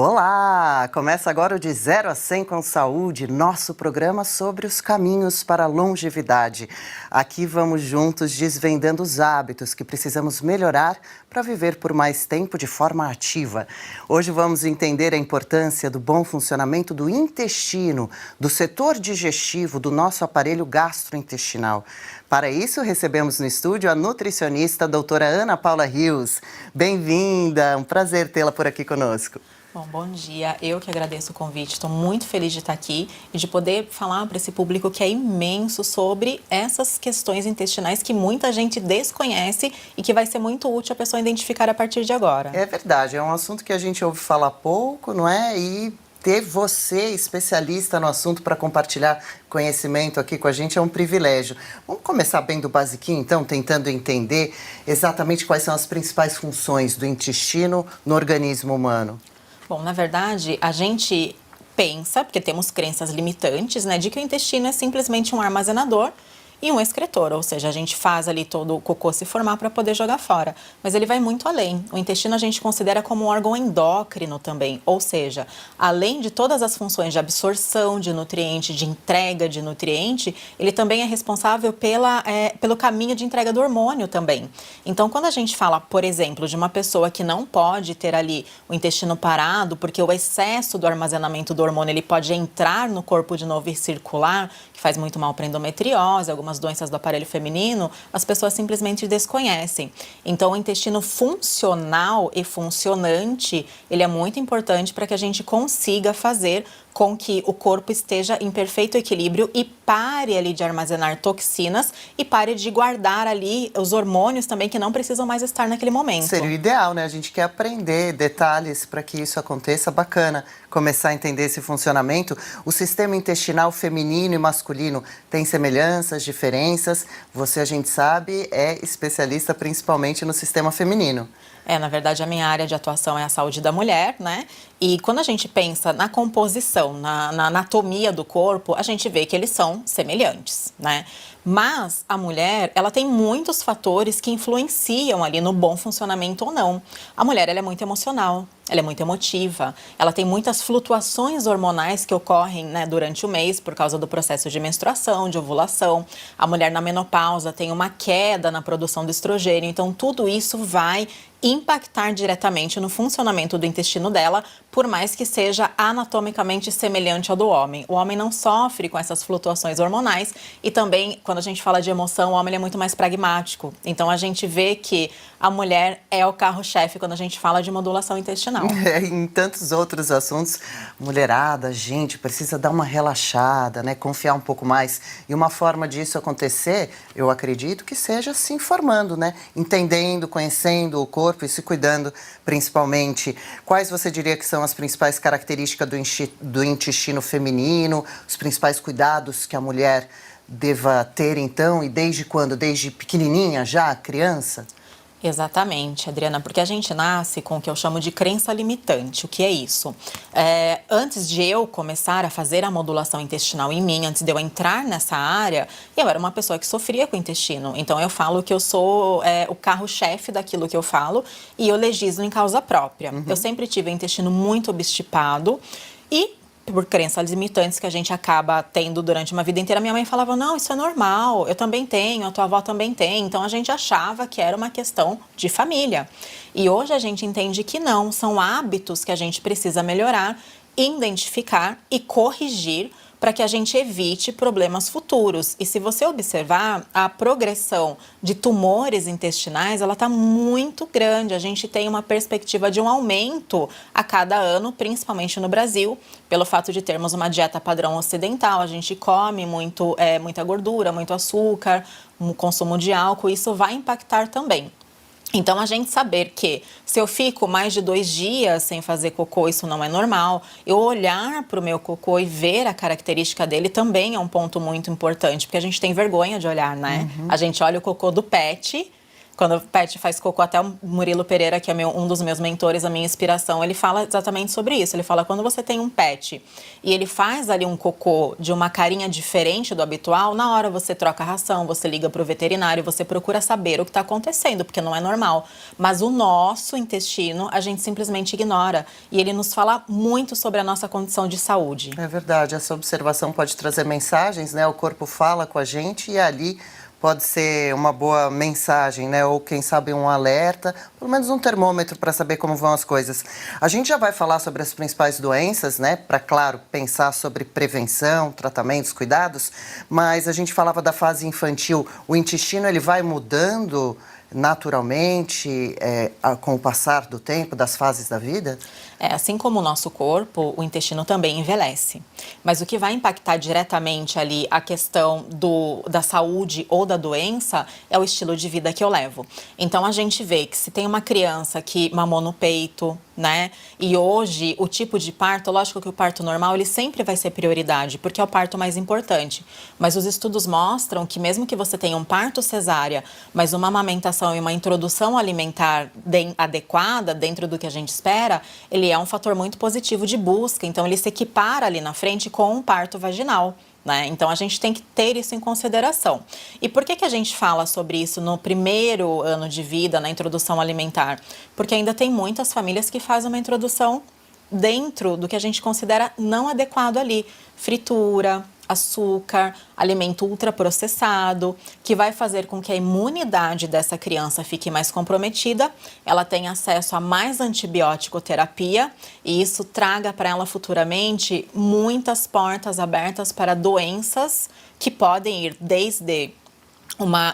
Olá! Começa agora o De 0 a 100 com Saúde, nosso programa sobre os caminhos para a longevidade. Aqui vamos juntos desvendando os hábitos que precisamos melhorar para viver por mais tempo de forma ativa. Hoje vamos entender a importância do bom funcionamento do intestino, do setor digestivo, do nosso aparelho gastrointestinal. Para isso, recebemos no estúdio a nutricionista a doutora Ana Paula Rios. Bem-vinda, um prazer tê-la por aqui conosco. Bom dia, eu que agradeço o convite, estou muito feliz de estar aqui e de poder falar para esse público que é imenso sobre essas questões intestinais que muita gente desconhece e que vai ser muito útil a pessoa identificar a partir de agora. É verdade, é um assunto que a gente ouve falar pouco, não é? E ter você, especialista no assunto, para compartilhar conhecimento aqui com a gente é um privilégio. Vamos começar bem do basiquinho, então, tentando entender exatamente quais são as principais funções do intestino no organismo humano. Bom, na verdade, a gente pensa, porque temos crenças limitantes, né, de que o intestino é simplesmente um armazenador e um excretor, ou seja, a gente faz ali todo o cocô se formar para poder jogar fora. Mas ele vai muito além. O intestino a gente considera como um órgão endócrino também, ou seja, além de todas as funções de absorção de nutriente, de entrega de nutriente, ele também é responsável pelo caminho de entrega do hormônio também. Então, quando a gente fala, por exemplo, de uma pessoa que não pode ter ali o intestino parado, porque o excesso do armazenamento do hormônio ele pode entrar no corpo de novo e circular, que faz muito mal para endometriose, algumas doenças do aparelho feminino, as pessoas simplesmente desconhecem. Então, o intestino funcional e funcionante, ele é muito importante para que a gente consiga fazer com que o corpo esteja em perfeito equilíbrio e pare ali de armazenar toxinas e pare de guardar ali os hormônios também que não precisam mais estar naquele momento. Seria o ideal, né? A gente quer aprender detalhes para que isso aconteça. Bacana começar a entender esse funcionamento. O sistema intestinal feminino e masculino tem semelhanças, diferenças. Você, a gente sabe, é especialista principalmente no sistema feminino. Na verdade, a minha área de atuação é a saúde da mulher, né? E quando a gente pensa na composição, na anatomia do corpo, a gente vê que eles são semelhantes, né? Mas a mulher, ela tem muitos fatores que influenciam ali no bom funcionamento ou não. A mulher, ela é muito emocional, ela é muito emotiva, ela tem muitas flutuações hormonais que ocorrem, né, durante o mês por causa do processo de menstruação, de ovulação. A mulher na menopausa tem uma queda na produção do estrogênio, então tudo isso vai impactar diretamente no funcionamento do intestino dela, por mais que seja anatomicamente semelhante ao do homem. O homem não sofre com essas flutuações hormonais e também, quando a gente fala de emoção, o homem é muito mais pragmático. Então, a gente vê que a mulher é o carro-chefe quando a gente fala de modulação intestinal. Em tantos outros assuntos, mulherada, gente, precisa dar uma relaxada, né? Confiar um pouco mais. E uma forma disso acontecer, eu acredito que seja se informando, né? Entendendo, conhecendo o corpo e se cuidando, principalmente. Quais você diria que são as principais características do intestino feminino, os principais cuidados que a mulher deva ter, então, e desde quando? Desde pequenininha já, criança? Exatamente, Adriana, porque a gente nasce com o que eu chamo de crença limitante. O que é isso? Antes de eu começar a fazer a modulação intestinal em mim, antes de eu entrar nessa área, eu era uma pessoa que sofria com o intestino. Então, eu falo que eu sou o carro-chefe daquilo que eu falo e eu legislo em causa própria. Eu sempre tive o intestino muito obstipado e por crenças limitantes que a gente acaba tendo durante uma vida inteira. Minha mãe falava, não, isso é normal, eu também tenho, a tua avó também tem. Então, a gente achava que era uma questão de família. E hoje a gente entende que não, são hábitos que a gente precisa melhorar, identificar e corrigir para que a gente evite problemas futuros. E se você observar, a progressão de tumores intestinais, ela está muito grande. A gente tem uma perspectiva de um aumento a cada ano, principalmente no Brasil, pelo fato de termos uma dieta padrão ocidental. A gente come muita gordura, muito açúcar, um consumo de álcool, isso vai impactar também. Então, a gente saber que se eu fico mais de 2 dias sem fazer cocô, isso não é normal. Eu olhar para o meu cocô e ver a característica dele também é um ponto muito importante, porque a gente tem vergonha de olhar, né? A gente olha o cocô do pet, Quando o pet faz cocô, até o Murilo Pereira, que é um dos meus mentores, a minha inspiração, ele fala exatamente sobre isso. Ele fala, quando você tem um pet e ele faz ali um cocô de uma carinha diferente do habitual, na hora você troca a ração, você liga para o veterinário, você procura saber o que está acontecendo, porque não é normal. Mas o nosso intestino, a gente simplesmente ignora. E ele nos fala muito sobre a nossa condição de saúde. É verdade, essa observação pode trazer mensagens, né? O corpo fala com a gente e ali pode ser uma boa mensagem, né? Ou quem sabe um alerta, pelo menos um termômetro para saber como vão as coisas. A gente já vai falar sobre as principais doenças, né? Para, claro, pensar sobre prevenção, tratamentos, cuidados, mas a gente falava da fase infantil. O intestino, ele vai mudando naturalmente com o passar do tempo, das fases da vida? Assim como o nosso corpo, o intestino também envelhece. Mas o que vai impactar diretamente ali a questão da saúde ou da doença é o estilo de vida que eu levo. Então a gente vê que se tem uma criança que mamou no peito, né? E hoje o tipo de parto, lógico que o parto normal ele sempre vai ser prioridade, porque é o parto mais importante. Mas os estudos mostram que mesmo que você tenha um parto cesárea, mas uma amamentação e uma introdução alimentar adequada dentro do que a gente espera, ele é um fator muito positivo de busca, então ele se equipara ali na frente com um parto vaginal, né? Então a gente tem que ter isso em consideração. E por que a gente fala sobre isso no primeiro ano de vida, na introdução alimentar? Porque ainda tem muitas famílias que fazem uma introdução dentro do que a gente considera não adequado ali. Fritura, açúcar, alimento ultraprocessado, que vai fazer com que a imunidade dessa criança fique mais comprometida, ela tenha acesso a mais antibiótico terapia e isso traga para ela futuramente muitas portas abertas para doenças que podem ir desde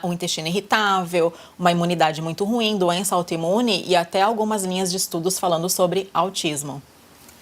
um intestino irritável, uma imunidade muito ruim, doença autoimune e até algumas linhas de estudos falando sobre autismo.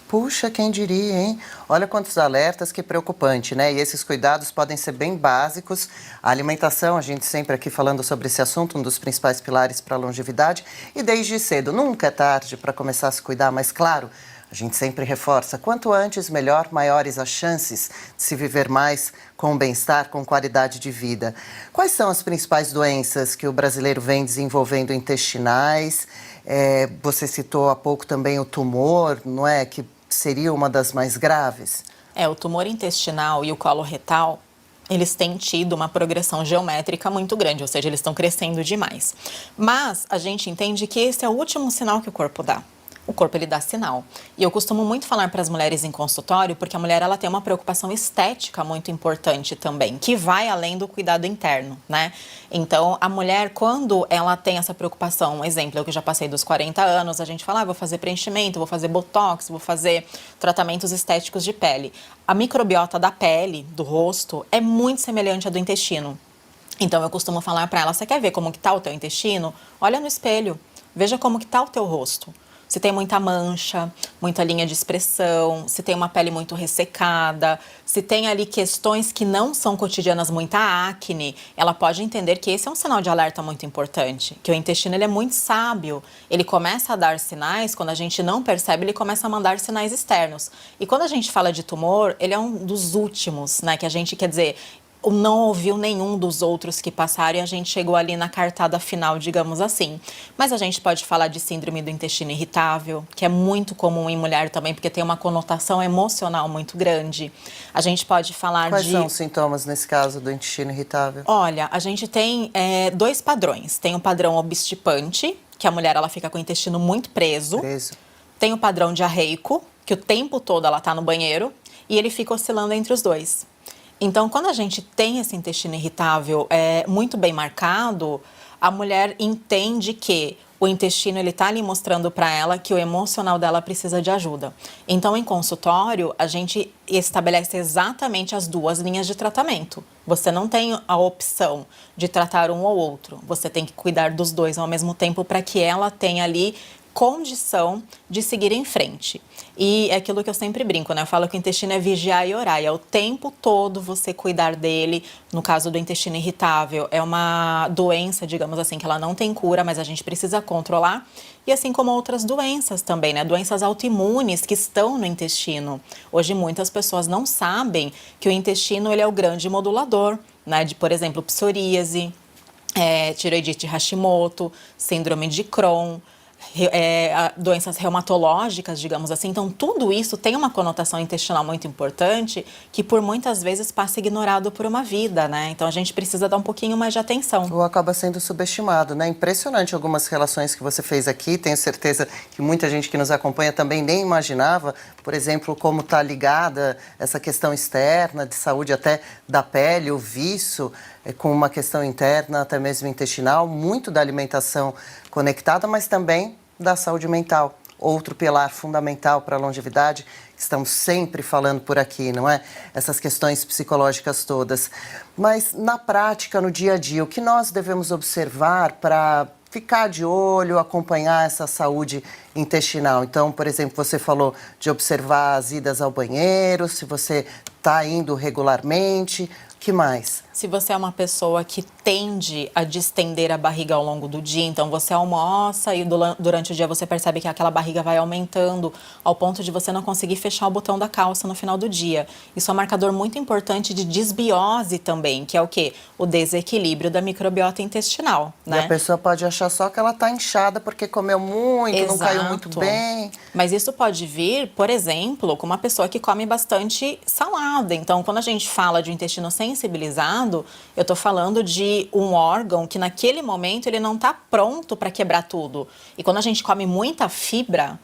Puxa, quem diria, hein? Olha quantos alertas, que preocupante, né? E esses cuidados podem ser bem básicos. A alimentação, a gente sempre aqui falando sobre esse assunto, um dos principais pilares para a longevidade. E desde cedo, nunca é tarde para começar a se cuidar, mas claro, a gente sempre reforça, quanto antes, melhor, maiores as chances de se viver mais com bem-estar, com qualidade de vida. Quais são as principais doenças que o brasileiro vem desenvolvendo intestinais? Você citou há pouco também o tumor, não é? Que seria uma das mais graves? O tumor intestinal e o colo retal, eles têm tido uma progressão geométrica muito grande, ou seja, eles estão crescendo demais. Mas a gente entende que esse é o último sinal que o corpo dá. O corpo, ele dá sinal. E eu costumo muito falar para as mulheres em consultório, porque a mulher, ela tem uma preocupação estética muito importante também, que vai além do cuidado interno, né? Então, a mulher, quando ela tem essa preocupação, um exemplo, eu que já passei dos 40 anos, a gente fala, vou fazer preenchimento, vou fazer botox, vou fazer tratamentos estéticos de pele. A microbiota da pele, do rosto, é muito semelhante à do intestino. Então, eu costumo falar para ela, você quer ver como que tá o teu intestino? Olha no espelho, veja como que tá o teu rosto. Se tem muita mancha, muita linha de expressão, se tem uma pele muito ressecada, se tem ali questões que não são cotidianas, muita acne, ela pode entender que esse é um sinal de alerta muito importante, que o intestino ele é muito sábio, ele começa a dar sinais, quando a gente não percebe, ele começa a mandar sinais externos. E quando a gente fala de tumor, ele é um dos últimos, né, que a gente quer dizer, não ouviu nenhum dos outros que passaram e a gente chegou ali na cartada final, digamos assim. Mas a gente pode falar de síndrome do intestino irritável, que é muito comum em mulher também, porque tem uma conotação emocional muito grande. A gente pode falar Quais são os sintomas nesse caso do intestino irritável? Olha, a gente tem dois padrões. Tem o padrão obstipante, que a mulher ela fica com o intestino muito preso. Tem o padrão diarreico, que o tempo todo ela tá no banheiro, e ele fica oscilando entre os dois. Então, quando a gente tem esse intestino irritável muito bem marcado, a mulher entende que o intestino ele está ali mostrando para ela que o emocional dela precisa de ajuda. Então, em consultório, a gente estabelece exatamente as duas linhas de tratamento. Você não tem a opção de tratar um ou outro. Você tem que cuidar dos dois ao mesmo tempo para que ela tenha ali condição de seguir em frente. E é aquilo que eu sempre brinco, né? Eu falo que o intestino é vigiar e orar. E é o tempo todo você cuidar dele. No caso do intestino irritável, é uma doença, digamos assim, que ela não tem cura, mas a gente precisa controlar. E assim como outras doenças também, né? Doenças autoimunes que estão no intestino. Hoje muitas pessoas não sabem que o intestino ele é o grande modulador, né? De, por exemplo, psoríase, tireoidite Hashimoto, síndrome de Crohn, doenças reumatológicas, digamos assim. Então, tudo isso tem uma conotação intestinal muito importante que, por muitas vezes, passa ignorado por uma vida, né? Então, a gente precisa dar um pouquinho mais de atenção. Ou acaba sendo subestimado, né? Impressionante algumas relações que você fez aqui. Tenho certeza que muita gente que nos acompanha também nem imaginava, por exemplo, como está ligada essa questão externa de saúde até da pele, o vício, com uma questão interna, até mesmo intestinal, muito da alimentação conectada, mas também da saúde mental. Outro pilar fundamental para a longevidade, que estamos sempre falando por aqui, não é? Essas questões psicológicas todas. Mas na prática, no dia a dia, o que nós devemos observar para ficar de olho, acompanhar essa saúde intestinal? Então, por exemplo, você falou de observar as idas ao banheiro, se você está indo regularmente. O que mais? Se você é uma pessoa que tende a distender a barriga ao longo do dia, então você almoça e durante o dia você percebe que aquela barriga vai aumentando ao ponto de você não conseguir fechar o botão da calça no final do dia. Isso é um marcador muito importante de disbiose também, que é o quê? O desequilíbrio da microbiota intestinal, né? E a pessoa pode achar só que ela está inchada porque comeu muito, Exato. Não caiu muito bem. Mas isso pode vir, por exemplo, com uma pessoa que come bastante salada. Então, quando a gente fala de um intestino sensibilizado, eu estou falando de um órgão que naquele momento ele não está pronto para quebrar tudo. E quando a gente come muita fibra,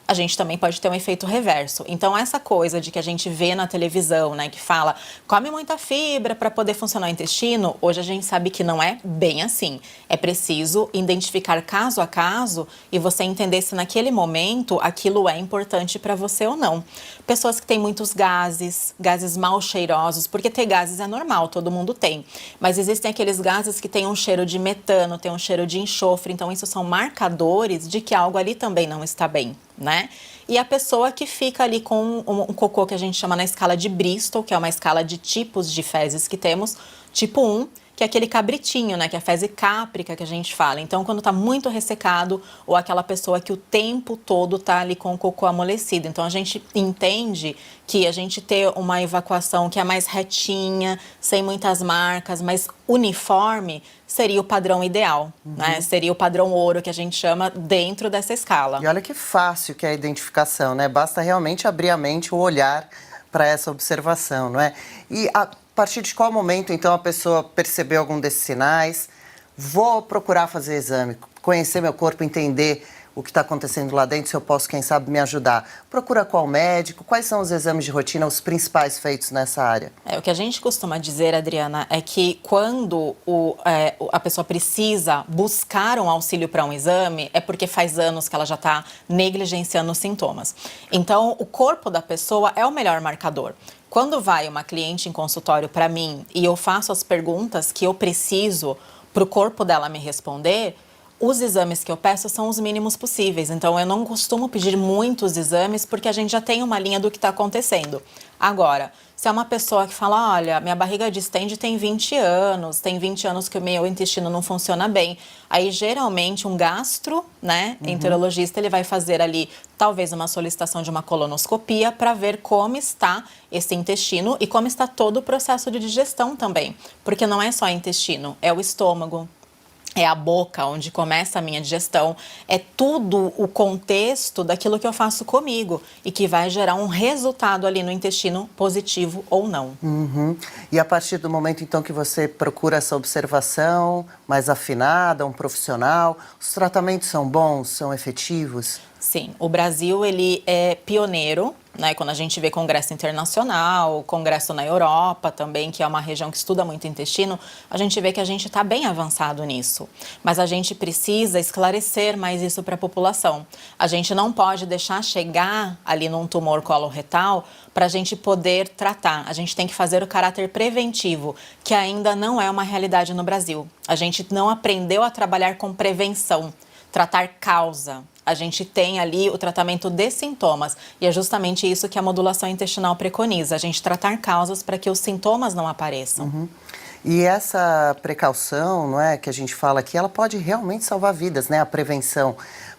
a gente também pode ter um efeito reverso. Então, essa coisa de que a gente vê na televisão, né, que fala, come muita fibra para poder funcionar o intestino, hoje a gente sabe que não é bem assim. É preciso identificar caso a caso e você entender se naquele momento aquilo é importante para você ou não. Pessoas que têm muitos gases mal cheirosos, porque ter gases é normal, todo mundo tem. Mas existem aqueles gases que têm um cheiro de metano, têm um cheiro de enxofre, então isso são marcadores de que algo ali também não está bem, né? E a pessoa que fica ali com um cocô que a gente chama na escala de Bristol, que é uma escala de tipos de fezes que temos, tipo 1, que é aquele cabritinho, né? Que é a fezes cáprica que a gente fala. Então, quando tá muito ressecado, ou aquela pessoa que o tempo todo tá ali com o cocô amolecido. Então, a gente entende que a gente ter uma evacuação que é mais retinha, sem muitas marcas, mais uniforme, seria o padrão ideal, né? Seria o padrão ouro que a gente chama dentro dessa escala. E olha que fácil que é a identificação, né? Basta realmente abrir a mente, o olhar para essa observação, não é? E a partir de qual momento, então, a pessoa percebeu algum desses sinais? Vou procurar fazer exame, conhecer meu corpo, entender o que está acontecendo lá dentro, se eu posso, quem sabe, me ajudar. Procura qual médico? Quais são os exames de rotina, os principais feitos nessa área? O que a gente costuma dizer, Adriana, é que quando a pessoa precisa buscar um auxílio para um exame, é porque faz anos que ela já está negligenciando os sintomas. Então, o corpo da pessoa é o melhor marcador. Quando vai uma cliente em consultório para mim e eu faço as perguntas que eu preciso para o corpo dela me responder, os exames que eu peço são os mínimos possíveis. Então, eu não costumo pedir muitos exames porque a gente já tem uma linha do que está acontecendo. Agora, se é uma pessoa que fala, olha, minha barriga distende tem 20 anos que o meu intestino não funciona bem. Aí, geralmente, um gastro, né, enterologista, ele vai fazer ali, talvez, uma solicitação de uma colonoscopia para ver como está esse intestino e como está todo o processo de digestão também. Porque não é só intestino, é o estômago. É a boca onde começa a minha digestão, é tudo o contexto daquilo que eu faço comigo e que vai gerar um resultado ali no intestino positivo ou não. E a partir do momento, então, que você procura essa observação mais afinada, um profissional, os tratamentos são bons, são efetivos? Sim, o Brasil, ele é pioneiro, né? Quando a gente vê congresso internacional, congresso na Europa também, que é uma região que estuda muito intestino, a gente vê que a gente está bem avançado nisso. Mas a gente precisa esclarecer mais isso para a população. A gente não pode deixar chegar ali num tumor coloretal para a gente poder tratar. A gente tem que fazer o caráter preventivo, que ainda não é uma realidade no Brasil. A gente não aprendeu a trabalhar com prevenção, tratar causa. A gente tem ali o tratamento de sintomas e é justamente isso que a modulação intestinal preconiza, a gente tratar causas para que os sintomas não apareçam. E essa precaução, não é, que a gente fala aqui, ela pode realmente salvar vidas, né, a prevenção.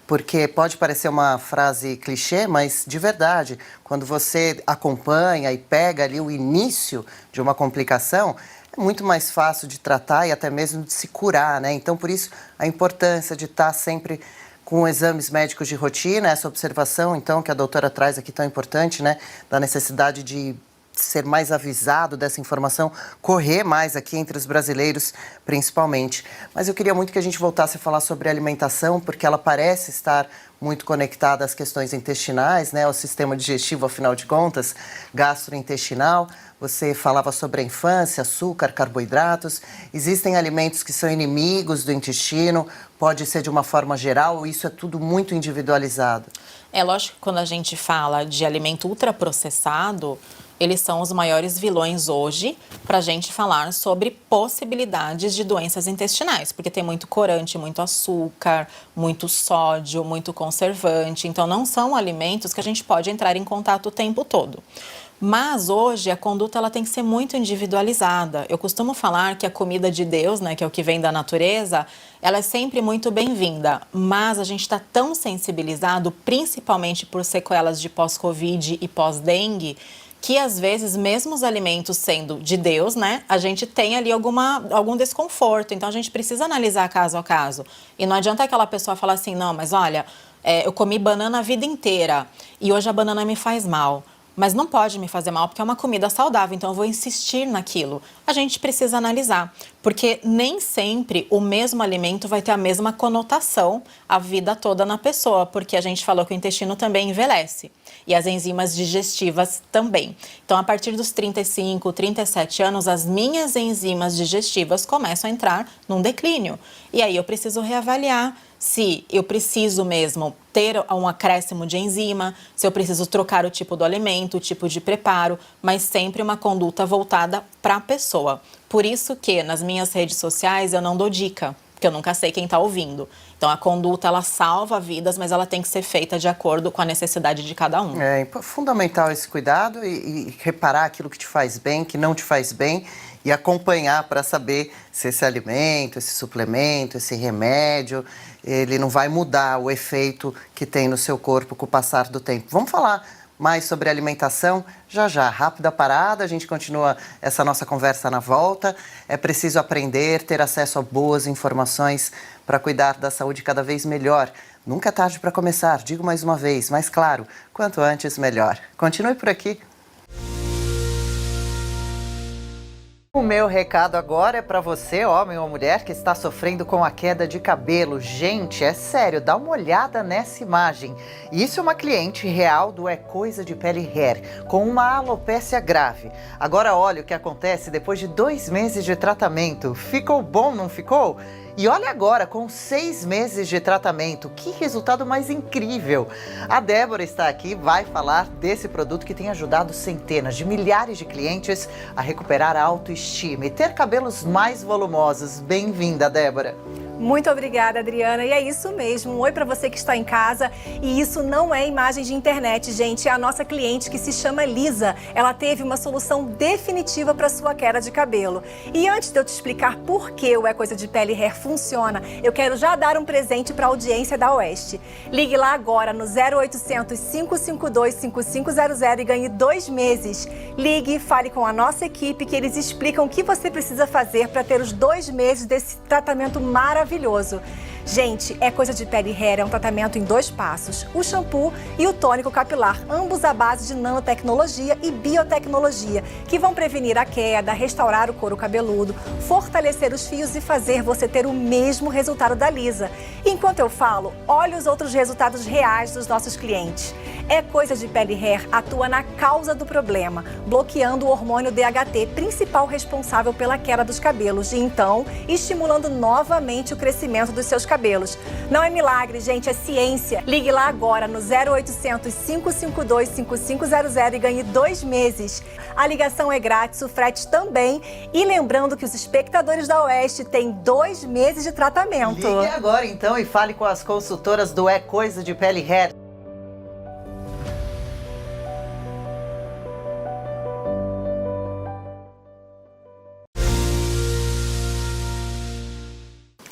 Porque pode parecer uma frase clichê, mas de verdade, quando você acompanha e pega ali o início de uma complicação, é muito mais fácil de tratar e até mesmo de se curar, né? Então, por isso, a importância de estar sempre com exames médicos de rotina, essa observação, então, que a doutora traz aqui tão importante, né? Da necessidade de ser mais avisado dessa informação, correr mais aqui entre os brasileiros, principalmente. Mas eu queria muito que a gente voltasse a falar sobre alimentação, porque ela parece estar muito conectada às questões intestinais, né, ao sistema digestivo, afinal de contas, gastrointestinal. Você falava sobre a infância, açúcar, carboidratos. Existem alimentos que são inimigos do intestino, pode ser de uma forma geral, ou isso é tudo muito individualizado? É lógico que quando a gente fala de alimento ultraprocessado, eles são os maiores vilões hoje para a gente falar sobre possibilidades de doenças intestinais, porque tem muito corante, muito açúcar, muito sódio, muito conservante. Então, não são alimentos que a gente pode entrar em contato o tempo todo. Mas hoje a conduta ela tem que ser muito individualizada. Eu costumo falar que a comida de Deus, né, que é o que vem da natureza, ela é sempre muito bem-vinda. Mas a gente está tão sensibilizado, principalmente por sequelas de pós-Covid e pós-dengue, que às vezes, mesmo os alimentos sendo de Deus, né, a gente tem ali algum desconforto. Então, a gente precisa analisar caso a caso. E não adianta aquela pessoa falar assim, não, mas olha, eu comi banana a vida inteira e hoje a banana me faz mal. Mas não pode me fazer mal porque é uma comida saudável, então eu vou insistir naquilo. A gente precisa analisar, porque nem sempre o mesmo alimento vai ter a mesma conotação a vida toda na pessoa, porque a gente falou que o intestino também envelhece e as enzimas digestivas também. Então, a partir dos 35, 37 anos, as minhas enzimas digestivas começam a entrar num declínio. E aí eu preciso reavaliar se eu preciso mesmo ter um acréscimo de enzima, se eu preciso trocar o tipo do alimento, o tipo de preparo, mas sempre uma conduta voltada para a pessoa. Por isso que nas minhas redes sociais eu não dou dica, porque eu nunca sei quem está ouvindo. Então a conduta ela salva vidas, mas ela tem que ser feita de acordo com a necessidade de cada um. É fundamental esse cuidado e reparar aquilo que te faz bem, que não te faz bem e acompanhar para saber se esse alimento, esse suplemento, esse remédio, ele não vai mudar o efeito que tem no seu corpo com o passar do tempo. Vamos falar mais sobre alimentação já já. Rápida parada, a gente continua essa nossa conversa na volta. É preciso aprender, ter acesso a boas informações para cuidar da saúde cada vez melhor. Nunca é tarde para começar, digo mais uma vez, mas claro, quanto antes melhor. Continue por aqui. O meu recado agora é para você, homem ou mulher, que está sofrendo com a queda de cabelo. Gente, é sério, dá uma olhada nessa imagem. Isso é uma cliente real do É Coisa de Pele Hair, com uma alopécia grave. Agora olha o que acontece depois de 2 meses de tratamento. Ficou bom, não ficou? E olha agora, com 6 meses de tratamento, que resultado mais incrível! A Débora está aqui, vai falar desse produto que tem ajudado centenas de milhares de clientes a recuperar a autoestima e ter cabelos mais volumosos. Bem-vinda, Débora! Muito obrigada, Adriana. E é isso mesmo. Um oi para você que está em casa. E isso não é imagem de internet, gente. É a nossa cliente que se chama Lisa. Ela teve uma solução definitiva para sua queda de cabelo. E antes de eu te explicar por que o É Coisa de Pele Hair funciona, eu quero já dar um presente para a audiência da Oeste. Ligue lá agora no 0800 552 5500 e ganhe 2 meses. Ligue e fale com a nossa equipe que eles explicam o que você precisa fazer para ter os 2 meses desse tratamento maravilhoso. Gente, É Coisa de Pele Hair é um tratamento em 2 passos, o shampoo e o tônico capilar, ambos à base de nanotecnologia e biotecnologia, que vão prevenir a queda, restaurar o couro cabeludo, fortalecer os fios e fazer você ter o mesmo resultado da Lisa. Enquanto eu falo, olhe os outros resultados reais dos nossos clientes. É Coisa de Pele Hair atua na causa do problema, bloqueando o hormônio DHT, principal responsável pela queda dos cabelos, e então estimulando novamente o crescimento dos seus cabelos. Não é milagre, gente, é ciência. Ligue lá agora no 0800 552 5500 e ganhe 2 meses. A ligação é grátis, o frete também. E lembrando que os espectadores da Oeste têm 2 meses de tratamento. Ligue agora então e fale com as consultoras do É Coisa de Pele Hair.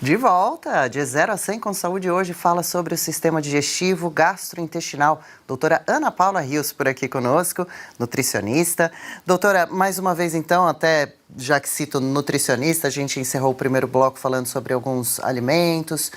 De volta, de 0 a 100 com saúde, hoje fala sobre o sistema digestivo gastrointestinal. Doutora Ana Paula Rios por aqui conosco, nutricionista. Doutora, mais uma vez então, até já que cito nutricionista, a gente encerrou o primeiro bloco falando sobre alguns alimentos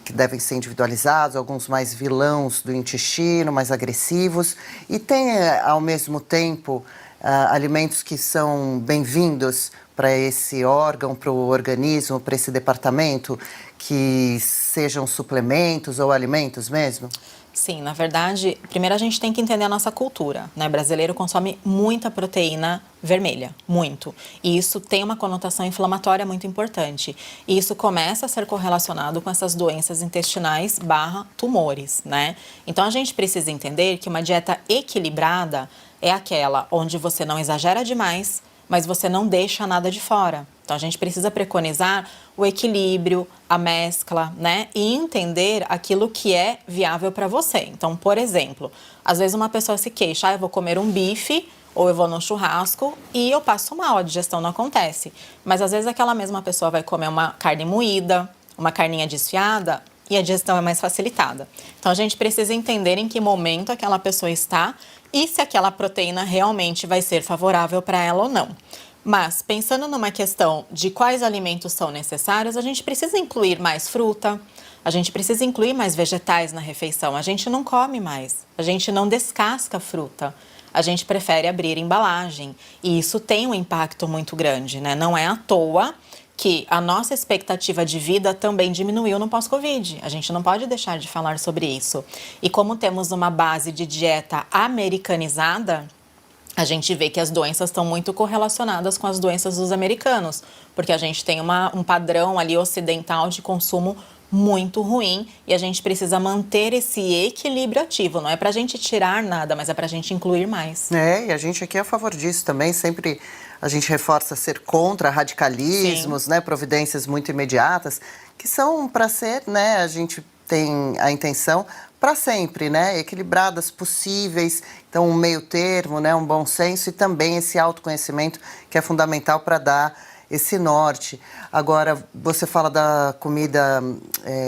que devem ser individualizados, alguns mais vilãos do intestino, mais agressivos. E tem, ao mesmo tempo, alimentos que são bem-vindos para esse órgão, para o organismo, para esse departamento, que sejam suplementos ou alimentos mesmo? Sim, na verdade, primeiro a gente tem que entender a nossa cultura, né? O brasileiro consome muita proteína vermelha, muito. E isso tem uma conotação inflamatória muito importante. E isso começa a ser correlacionado com essas doenças intestinais / tumores, né? Então a gente precisa entender que uma dieta equilibrada é aquela onde você não exagera demais, mas você não deixa nada de fora. Então, a gente precisa preconizar o equilíbrio, a mescla, né? E entender aquilo que é viável para você. Então, por exemplo, às vezes uma pessoa se queixa, eu vou comer um bife ou eu vou no churrasco e eu passo mal, a digestão não acontece. Mas, às vezes, aquela mesma pessoa vai comer uma carne moída, uma carninha desfiada e a digestão é mais facilitada. Então, a gente precisa entender em que momento aquela pessoa está e se aquela proteína realmente vai ser favorável para ela ou não. Mas, pensando numa questão de quais alimentos são necessários, a gente precisa incluir mais fruta, a gente precisa incluir mais vegetais na refeição. A gente não come mais, a gente não descasca fruta, a gente prefere abrir embalagem. E isso tem um impacto muito grande, né? Não é à toa que a nossa expectativa de vida também diminuiu no pós-Covid. A gente não pode deixar de falar sobre isso. E como temos uma base de dieta americanizada, a gente vê que as doenças estão muito correlacionadas com as doenças dos americanos, porque a gente tem um padrão ali ocidental de consumo muito ruim e a gente precisa manter esse equilíbrio ativo. Não é para a gente tirar nada, mas é para a gente incluir mais. E a gente aqui é a favor disso também, sempre a gente reforça ser contra radicalismos, né, providências muito imediatas, que são para ser, né, a gente tem a intenção para sempre, né, equilibradas possíveis, então um meio termo, né, um bom senso e também esse autoconhecimento que é fundamental para dar esse norte. Agora, você fala da comida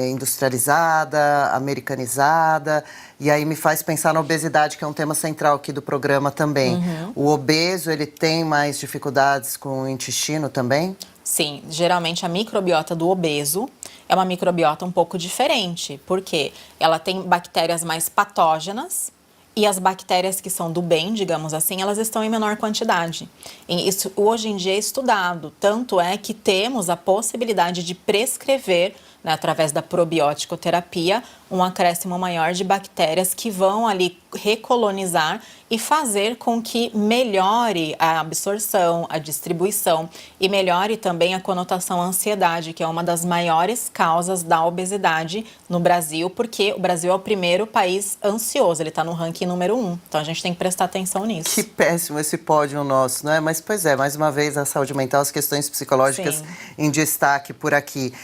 industrializada, americanizada, e aí me faz pensar na obesidade, que é um tema central aqui do programa também. O obeso, ele tem mais dificuldades com o intestino também? Sim, geralmente a microbiota do obeso é uma microbiota um pouco diferente, porque ela tem bactérias mais patógenas, e as bactérias que são do bem, digamos assim, elas estão em menor quantidade. E isso hoje em dia é estudado, tanto é que temos a possibilidade de prescrever, né, através da probiótico-terapia, um acréscimo maior de bactérias que vão ali recolonizar e fazer com que melhore a absorção, a distribuição e melhore também a conotação ansiedade, que é uma das maiores causas da obesidade no Brasil, porque o Brasil é o primeiro país ansioso, ele está no ranking número 1. Então a gente tem que prestar atenção nisso. Que péssimo esse pódio nosso, não é? Mas, pois é, mais uma vez a saúde mental, as questões psicológicas Sim. em destaque por aqui.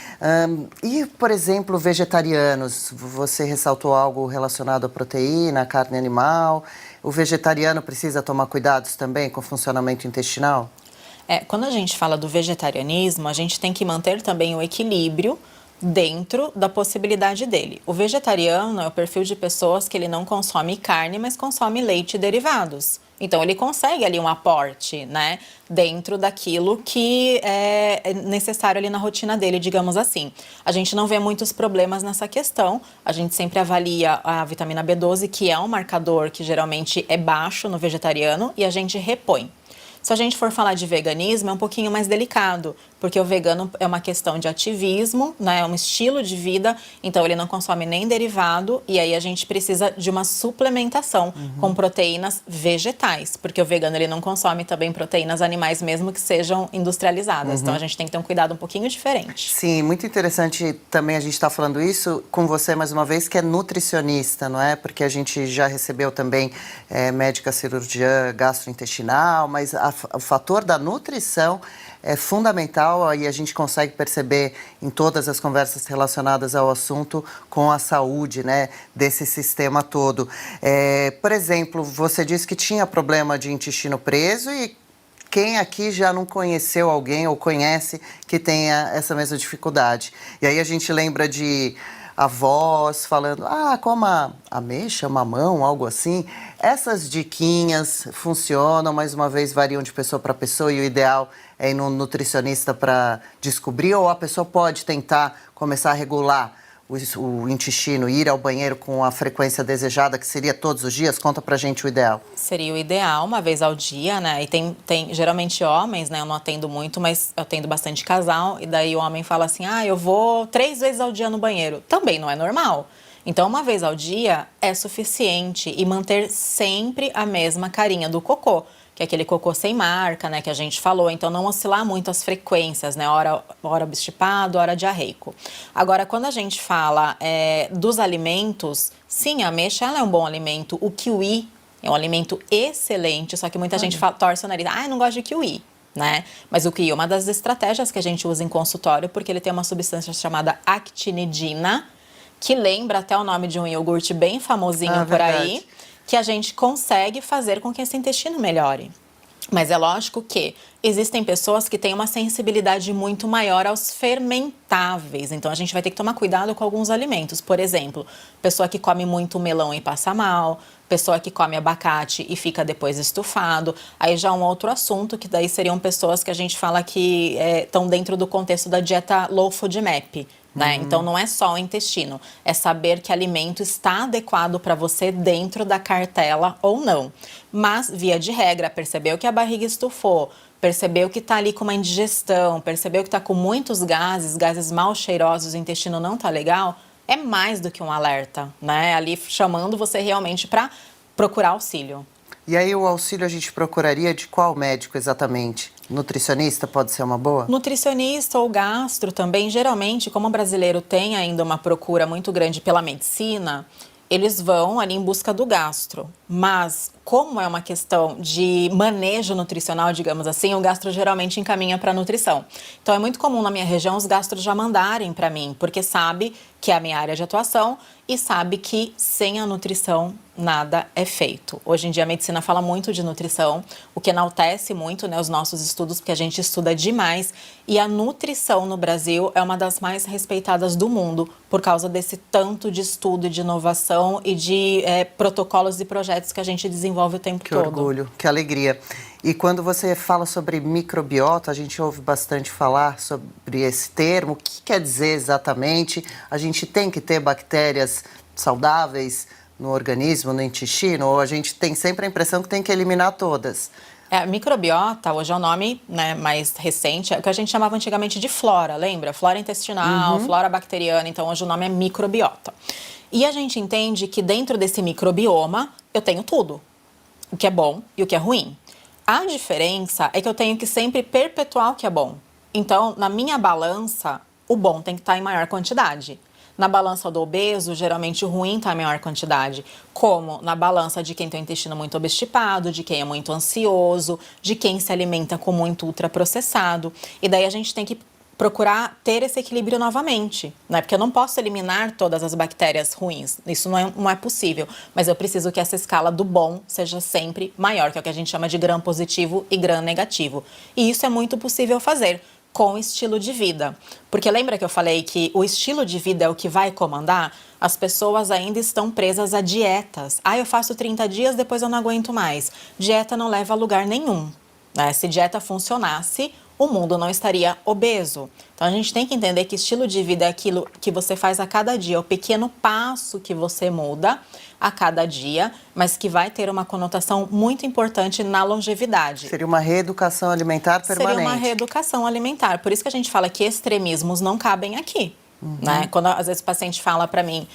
E, por exemplo, vegetarianos, você ressaltou algo relacionado à proteína, à carne animal. O vegetariano precisa tomar cuidados também com o funcionamento intestinal? Quando a gente fala do vegetarianismo, a gente tem que manter também o equilíbrio dentro da possibilidade dele. O vegetariano é o perfil de pessoas que ele não consome carne, mas consome leite e derivados. Então, ele consegue ali um aporte, né, dentro daquilo que é necessário ali na rotina dele, digamos assim. A gente não vê muitos problemas nessa questão. A gente sempre avalia a vitamina B12, que é um marcador que geralmente é baixo no vegetariano, e a gente repõe. Se a gente for falar de veganismo, é um pouquinho mais delicado, porque o vegano é uma questão de ativismo, né? É um estilo de vida, então ele não consome nem derivado, e aí a gente precisa de uma suplementação com proteínas vegetais, porque o vegano ele não consome também proteínas animais, mesmo que sejam industrializadas. Então a gente tem que ter um cuidado um pouquinho diferente. Sim, muito interessante também a gente estar falando isso com você mais uma vez, que é nutricionista, não é? Porque a gente já recebeu também médica cirurgiã gastrointestinal, mas o fator da nutrição é fundamental e a gente consegue perceber em todas as conversas relacionadas ao assunto com a saúde, né, desse sistema todo. Por exemplo, você disse que tinha problema de intestino preso e Quem aqui já não conheceu alguém ou conhece que tenha essa mesma dificuldade? E aí a gente lembra de avós falando, coma ameixa, mamão, algo assim. Essas diquinhas funcionam, mais uma vez variam de pessoa para pessoa e o ideal é ir no nutricionista para descobrir, ou a pessoa pode tentar começar a regular o intestino, ir ao banheiro com a frequência desejada, que seria todos os dias? Conta pra gente o ideal. Seria o ideal, uma vez ao dia, né? E tem geralmente homens, né? Eu não atendo muito, mas eu atendo bastante casal. E daí o homem fala assim, eu vou 3 vezes ao dia no banheiro. Também não é normal. Então, uma vez ao dia é suficiente e manter sempre a mesma carinha do cocô, que é aquele cocô sem marca, né, que a gente falou. Então, não oscilar muito as frequências, né, hora obstipado, hora diarreico. Agora, quando a gente fala dos alimentos, sim, a ameixa ela é um bom alimento. O kiwi é um alimento excelente, só que muita gente torce o nariz. Eu não gosto de kiwi, né? Mas o kiwi é uma das estratégias que a gente usa em consultório, porque ele tem uma substância chamada actinidina, que lembra até o nome de um iogurte bem famosinho por aí, que a gente consegue fazer com que esse intestino melhore. Mas é lógico que existem pessoas que têm uma sensibilidade muito maior aos fermentáveis. Então, a gente vai ter que tomar cuidado com alguns alimentos. Por exemplo, pessoa que come muito melão e passa mal, pessoa que come abacate e fica depois estufado. Aí já é um outro assunto, que daí seriam pessoas que a gente fala que estão dentro do contexto da dieta Low FODMAP. Né? Então, não é só o intestino, é saber que alimento está adequado para você dentro da cartela ou não. Mas, via de regra, percebeu que a barriga estufou, percebeu que está ali com uma indigestão, percebeu que está com muitos gases mal cheirosos, o intestino não está legal, é mais do que um alerta, né? Ali chamando você realmente para procurar auxílio. E aí o auxílio a gente procuraria de qual médico exatamente? Nutricionista pode ser uma boa? Nutricionista ou gastro também. Geralmente, como o brasileiro tem ainda uma procura muito grande pela medicina, eles vão ali em busca do gastro. Mas, como é uma questão de manejo nutricional, digamos assim, o gastro geralmente encaminha para a nutrição. Então, é muito comum na minha região os gastros já mandarem para mim, porque sabe que é a minha área de atuação e sabe que sem a nutrição nada é feito. Hoje em dia a medicina fala muito de nutrição, o que enaltece muito, né, os nossos estudos, porque a gente estuda demais. E a nutrição no Brasil é uma das mais respeitadas do mundo por causa desse tanto de estudo, de inovação e de protocolos e projetos que a gente desenvolve o tempo todo. Que orgulho, que alegria. E quando você fala sobre microbiota, a gente ouve bastante falar sobre esse termo. O que quer dizer exatamente? A gente tem que ter bactérias saudáveis no organismo, no intestino? Ou a gente tem sempre a impressão que tem que eliminar todas? Microbiota, hoje é o nome, né, mais recente, é o que a gente chamava antigamente de flora, lembra? Flora intestinal, flora bacteriana, então hoje o nome é microbiota. E a gente entende que dentro desse microbioma eu tenho tudo, o que é bom e o que é ruim. A diferença é que eu tenho que sempre perpetuar o que é bom. Então, na minha balança, o bom tem que estar em maior quantidade. Na balança do obeso, geralmente o ruim está em maior quantidade. Como na balança de quem tem o intestino muito obstipado, de quem é muito ansioso, de quem se alimenta com muito ultraprocessado. E daí a gente tem que procurar ter esse equilíbrio novamente, né? Porque eu não posso eliminar todas as bactérias ruins, isso não é possível, mas eu preciso que essa escala do bom seja sempre maior, que é o que a gente chama de gram positivo e gram negativo. E isso é muito possível fazer com estilo de vida. Porque lembra que eu falei que o estilo de vida é o que vai comandar? As pessoas ainda estão presas a dietas. Eu faço 30 dias, depois eu não aguento mais. Dieta não leva a lugar nenhum, né? Se dieta funcionasse, o mundo não estaria obeso. Então, a gente tem que entender que estilo de vida é aquilo que você faz a cada dia, o pequeno passo que você muda a cada dia, mas que vai ter uma conotação muito importante na longevidade. Seria uma reeducação alimentar permanente. Seria uma reeducação alimentar. Por isso que a gente fala que extremismos não cabem aqui. Né? Quando às vezes o paciente fala para mim,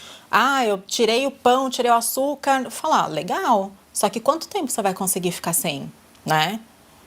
eu tirei o pão, tirei o açúcar, eu falo, legal, só que quanto tempo você vai conseguir ficar sem, né?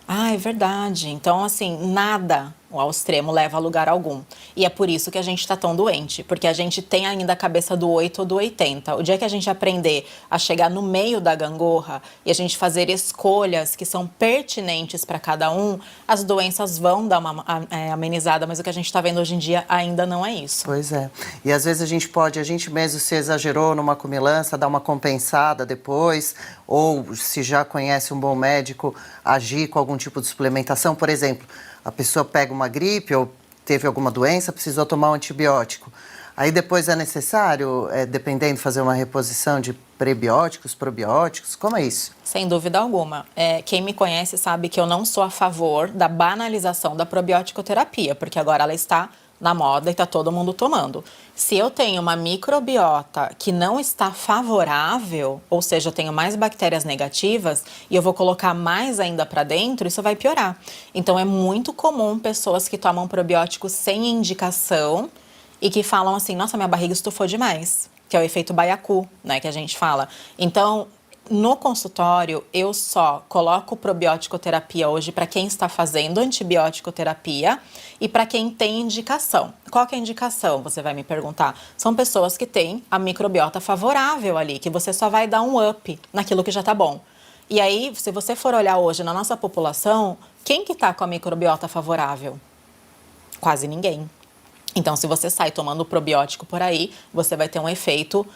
É verdade. Então, assim, nada O ao extremo leva a lugar algum. E é por isso que a gente está tão doente, porque a gente tem ainda a cabeça do 8 ou do 80. O dia que a gente aprender a chegar no meio da gangorra e a gente fazer escolhas que são pertinentes para cada um, as doenças vão dar uma amenizada, mas o que a gente está vendo hoje em dia ainda não é isso. Pois é. E às vezes a gente mesmo se exagerou numa comilança, dá uma compensada depois, ou se já conhece um bom médico, agir com algum tipo de suplementação. Por exemplo, a pessoa pega uma gripe ou teve alguma doença, precisou tomar um antibiótico. Aí depois é necessário, dependendo, fazer uma reposição de prebióticos, probióticos? Como é isso? Sem dúvida alguma. Quem me conhece sabe que eu não sou a favor da banalização da probiótico-terapia, porque agora ela está na moda e está todo mundo tomando. Se eu tenho uma microbiota que não está favorável, ou seja, eu tenho mais bactérias negativas e eu vou colocar mais ainda para dentro, isso vai piorar. Então é muito comum pessoas que tomam probióticos sem indicação e que falam assim, nossa, minha barriga estufou demais, que é o efeito baiacu, né, que a gente fala. Então, no consultório, eu só coloco probiótico terapia hoje para quem está fazendo antibiótico terapia e para quem tem indicação. Qual que é a indicação? Você vai me perguntar. São pessoas que têm a microbiota favorável ali, que você só vai dar um up naquilo que já está bom. E aí, se você for olhar hoje na nossa população, quem que está com a microbiota favorável? Quase ninguém. Então, se você sai tomando probiótico por aí, você vai ter um efeito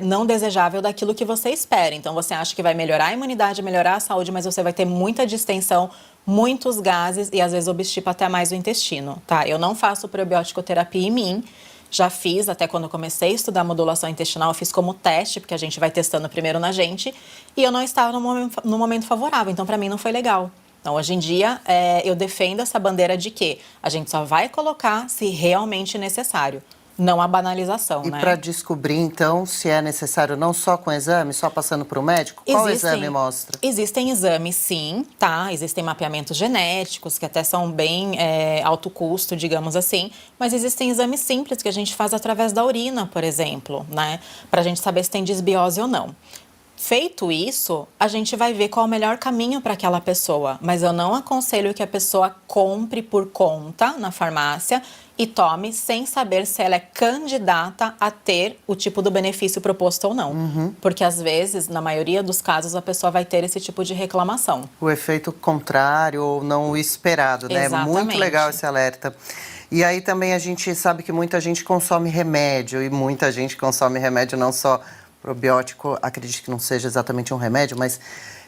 não desejável daquilo que você espera. Então, você acha que vai melhorar a imunidade, melhorar a saúde, mas você vai ter muita distensão, muitos gases e, às vezes, obstipa até mais o intestino, tá? Eu não faço probiótico terapia em mim. Já fiz, até quando eu comecei a estudar modulação intestinal, eu fiz como teste, porque a gente vai testando primeiro na gente, e eu não estava no momento favorável, então, para mim, não foi legal. Então, hoje em dia, eu defendo essa bandeira de que a gente só vai colocar se realmente necessário, não a banalização, E né? para descobrir, então, se é necessário não só com exame, só passando para o médico, qual exame mostra? Existem exames, sim, tá? Existem mapeamentos genéticos, que até são bem alto custo, digamos assim, mas existem exames simples que a gente faz através da urina, por exemplo, né? Para a gente saber se tem desbiose ou não. Feito isso, a gente vai ver qual é o melhor caminho para aquela pessoa, mas eu não aconselho que a pessoa compre por conta na farmácia e tome sem saber se ela é candidata a ter o tipo do benefício proposto ou não. Porque às vezes, na maioria dos casos, a pessoa vai ter esse tipo de reclamação. O efeito contrário ou não o esperado, né? Exatamente. Muito legal esse alerta. E aí também a gente sabe que muita gente consome remédio, e muita gente consome remédio não só probiótico, acredito que não seja exatamente um remédio, mas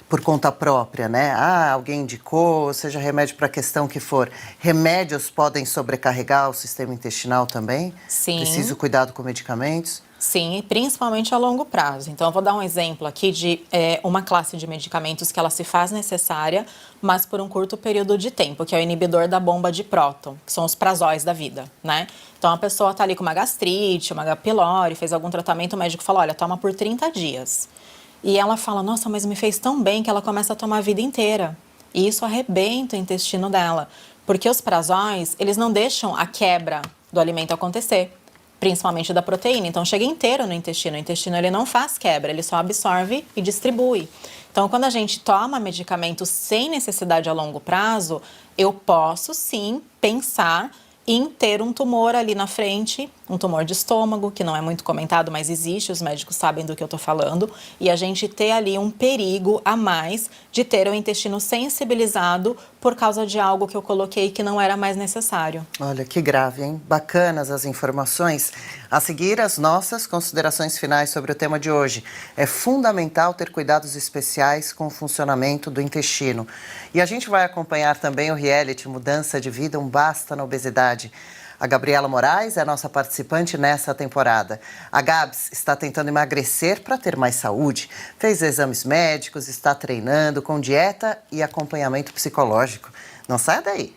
por conta própria, né? Alguém indicou, seja remédio para a questão que for. Remédios podem sobrecarregar o sistema intestinal também? Sim. Preciso cuidado com medicamentos? Sim, e principalmente a longo prazo. Então, eu vou dar um exemplo aqui de uma classe de medicamentos que ela se faz necessária, mas por um curto período de tempo, que é o inibidor da bomba de próton, que são os prazóis da vida, né? Então, a pessoa tá ali com uma gastrite, uma H. pylori, fez algum tratamento, o médico falou, olha, toma por 30 dias. E ela fala, nossa, mas me fez tão bem que ela começa a tomar a vida inteira. E isso arrebenta o intestino dela. Porque os prazóis, eles não deixam a quebra do alimento acontecer, principalmente da proteína. Então, chega inteiro no intestino. O intestino, ele não faz quebra, ele só absorve e distribui. Então, quando a gente toma medicamento sem necessidade a longo prazo, eu posso, sim, pensar em ter um tumor ali na frente, um tumor de estômago, que não é muito comentado, mas existe, os médicos sabem do que eu tô falando, e a gente ter ali um perigo a mais de ter o intestino sensibilizado por causa de algo que eu coloquei que não era mais necessário. Olha, que grave, hein? Bacanas as informações. A seguir, as nossas considerações finais sobre o tema de hoje. É fundamental ter cuidados especiais com o funcionamento do intestino. E a gente vai acompanhar também o reality Mudança de Vida, um Basta na Obesidade. A Gabriela Moraes é a nossa participante nessa temporada. A Gabs está tentando emagrecer para ter mais saúde, fez exames médicos, está treinando com dieta e acompanhamento psicológico. Não saia daí!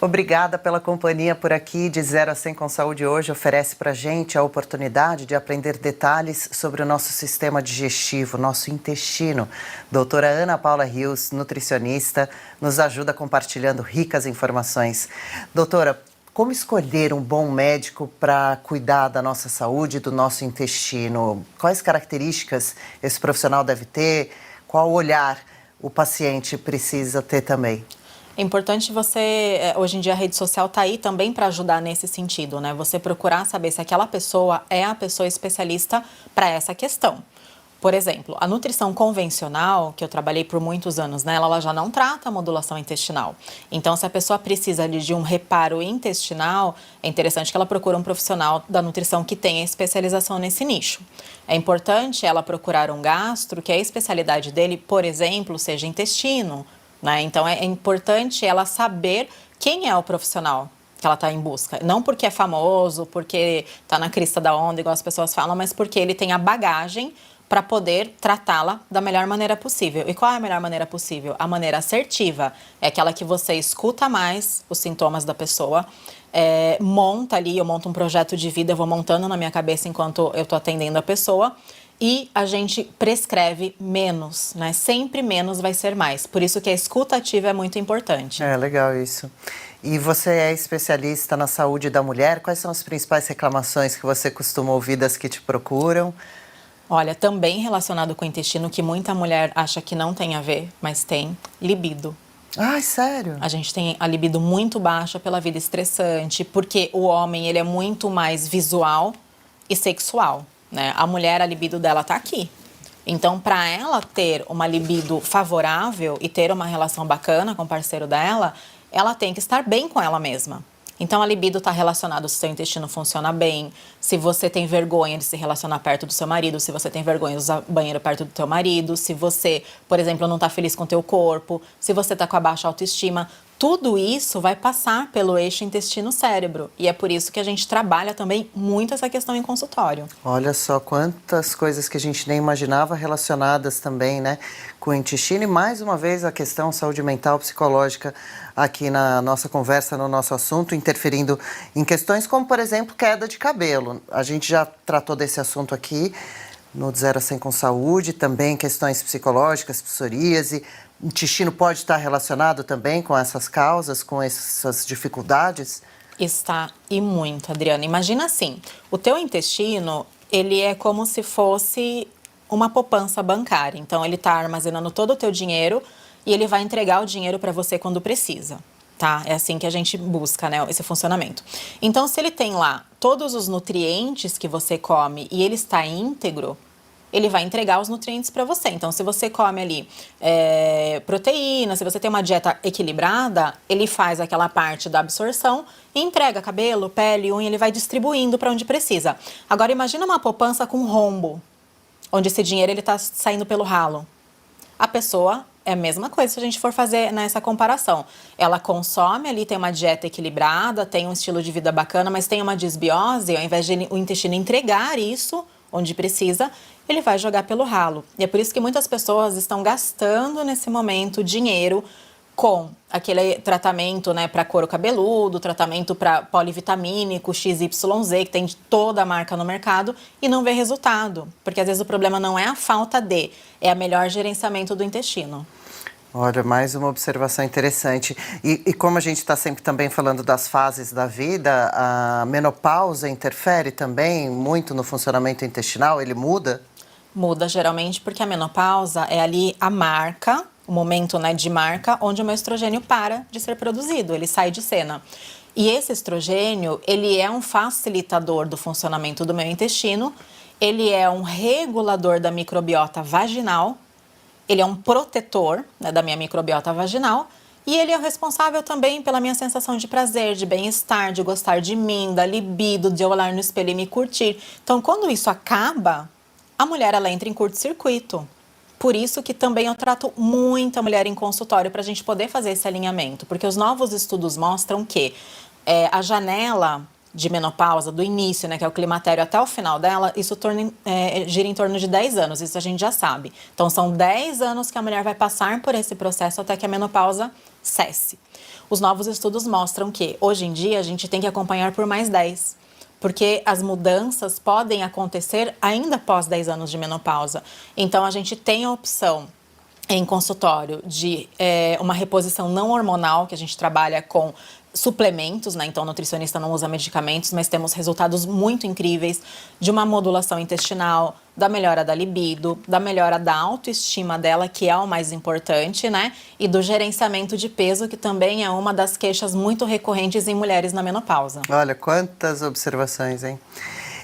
Obrigada pela companhia por aqui. De 0 a 100 com Saúde hoje oferece para a gente a oportunidade de aprender detalhes sobre o nosso sistema digestivo, nosso intestino. Doutora Ana Paula Rios, nutricionista, nos ajuda compartilhando ricas informações. Doutora, como escolher um bom médico para cuidar da nossa saúde e do nosso intestino? Quais características esse profissional deve ter? Qual olhar o paciente precisa ter também? É importante você, hoje em dia a rede social está aí também para ajudar nesse sentido, né? Você procurar saber se aquela pessoa é a pessoa especialista para essa questão. Por exemplo, a nutrição convencional, que eu trabalhei por muitos anos nela, ela já não trata a modulação intestinal. Então, se a pessoa precisa ali de um reparo intestinal, é interessante que ela procure um profissional da nutrição que tenha especialização nesse nicho. É importante ela procurar um gastro, que a especialidade dele, por exemplo, seja intestino, né? Então, é importante ela saber quem é o profissional que ela está em busca. Não porque é famoso, porque está na crista da onda, igual as pessoas falam, mas porque ele tem a bagagem para poder tratá-la da melhor maneira possível. E qual é a melhor maneira possível? A maneira assertiva é aquela que você escuta mais os sintomas da pessoa, monta ali, eu monto um projeto de vida, eu vou montando na minha cabeça enquanto eu estou atendendo a pessoa, e a gente prescreve menos, né? Sempre menos vai ser mais. Por isso que a escuta ativa é muito importante. É, legal isso. E você é especialista na saúde da mulher. Quais são as principais reclamações que você costuma ouvir das que te procuram? Olha, também relacionado com o intestino, que muita mulher acha que não tem a ver, mas tem, libido. Ai, sério? A gente tem a libido muito baixa pela vida estressante, porque o homem, ele é muito mais visual e sexual, né? A mulher, a libido dela tá aqui. Então, para ela ter uma libido favorável e ter uma relação bacana com o parceiro dela, ela tem que estar bem com ela mesma. Então, a libido está relacionada se seu intestino funciona bem, se você tem vergonha de se relacionar perto do seu marido, se você tem vergonha de usar banheiro perto do teu marido, se você, por exemplo, não está feliz com o teu corpo, se você está com a baixa autoestima. Tudo isso vai passar pelo eixo intestino-cérebro. E é por isso que a gente trabalha também muito essa questão em consultório. Olha só quantas coisas que a gente nem imaginava relacionadas também, né, com o intestino. E mais uma vez a questão saúde mental, psicológica aqui na nossa conversa, no nosso assunto, interferindo em questões como, por exemplo, queda de cabelo. A gente já tratou desse assunto aqui no De 0 a 100 com Saúde, também questões psicológicas, psoríase. O intestino pode estar relacionado também com essas causas, com essas dificuldades? Está, e muito, Adriana. Imagina assim, o teu intestino, ele é como se fosse uma poupança bancária. Então, ele está armazenando todo o teu dinheiro e ele vai entregar o dinheiro para você quando precisa, tá? É assim que a gente busca, né, esse funcionamento. Então, se ele tem lá todos os nutrientes que você come e ele está íntegro, ele vai entregar os nutrientes para você. Então, se você come ali proteína, se você tem uma dieta equilibrada, ele faz aquela parte da absorção e entrega cabelo, pele, unha, ele vai distribuindo para onde precisa. Agora, imagina uma poupança com rombo, onde esse dinheiro está saindo pelo ralo. A pessoa é a mesma coisa se a gente for fazer nessa comparação. Ela consome ali, tem uma dieta equilibrada, tem um estilo de vida bacana, mas tem uma disbiose, ao invés de o intestino entregar isso onde precisa, ele vai jogar pelo ralo. E é por isso que muitas pessoas estão gastando nesse momento dinheiro com aquele tratamento, né, para couro cabeludo, tratamento para polivitamínico, XYZ, que tem de toda a marca no mercado, e não vê resultado. Porque às vezes o problema não é a falta de, é a melhor gerenciamento do intestino. Olha, mais uma observação interessante. E como a gente está sempre também falando das fases da vida, a menopausa interfere também muito no funcionamento intestinal? Ele muda? Muda geralmente porque a menopausa é ali a marca, o momento, né, de marca, onde o meu estrogênio para de ser produzido, ele sai de cena. E esse estrogênio, ele é um facilitador do funcionamento do meu intestino, ele é um regulador da microbiota vaginal, ele é um protetor, né, da minha microbiota vaginal, e ele é o responsável também pela minha sensação de prazer, de bem-estar, de gostar de mim, da libido, de eu olhar no espelho e me curtir. Então, quando isso acaba, a mulher, ela entra em curto-circuito. Por isso que também eu trato muita mulher em consultório para a gente poder fazer esse alinhamento. Porque os novos estudos mostram que a janela de menopausa, do início, né, que é o climatério, até o final dela, isso gira em torno de 10 anos, isso a gente já sabe. Então, são 10 anos que a mulher vai passar por esse processo até que a menopausa cesse. Os novos estudos mostram que, hoje em dia, a gente tem que acompanhar por mais 10. Porque as mudanças podem acontecer ainda após 10 anos de menopausa. Então, a gente tem a opção em consultório de uma reposição não hormonal, que a gente trabalha com suplementos, né? Então, o nutricionista não usa medicamentos, mas temos resultados muito incríveis de uma modulação intestinal, da melhora da libido, da melhora da autoestima dela, que é o mais importante, né? E do gerenciamento de peso, que também é uma das queixas muito recorrentes em mulheres na menopausa. Olha, quantas observações, hein?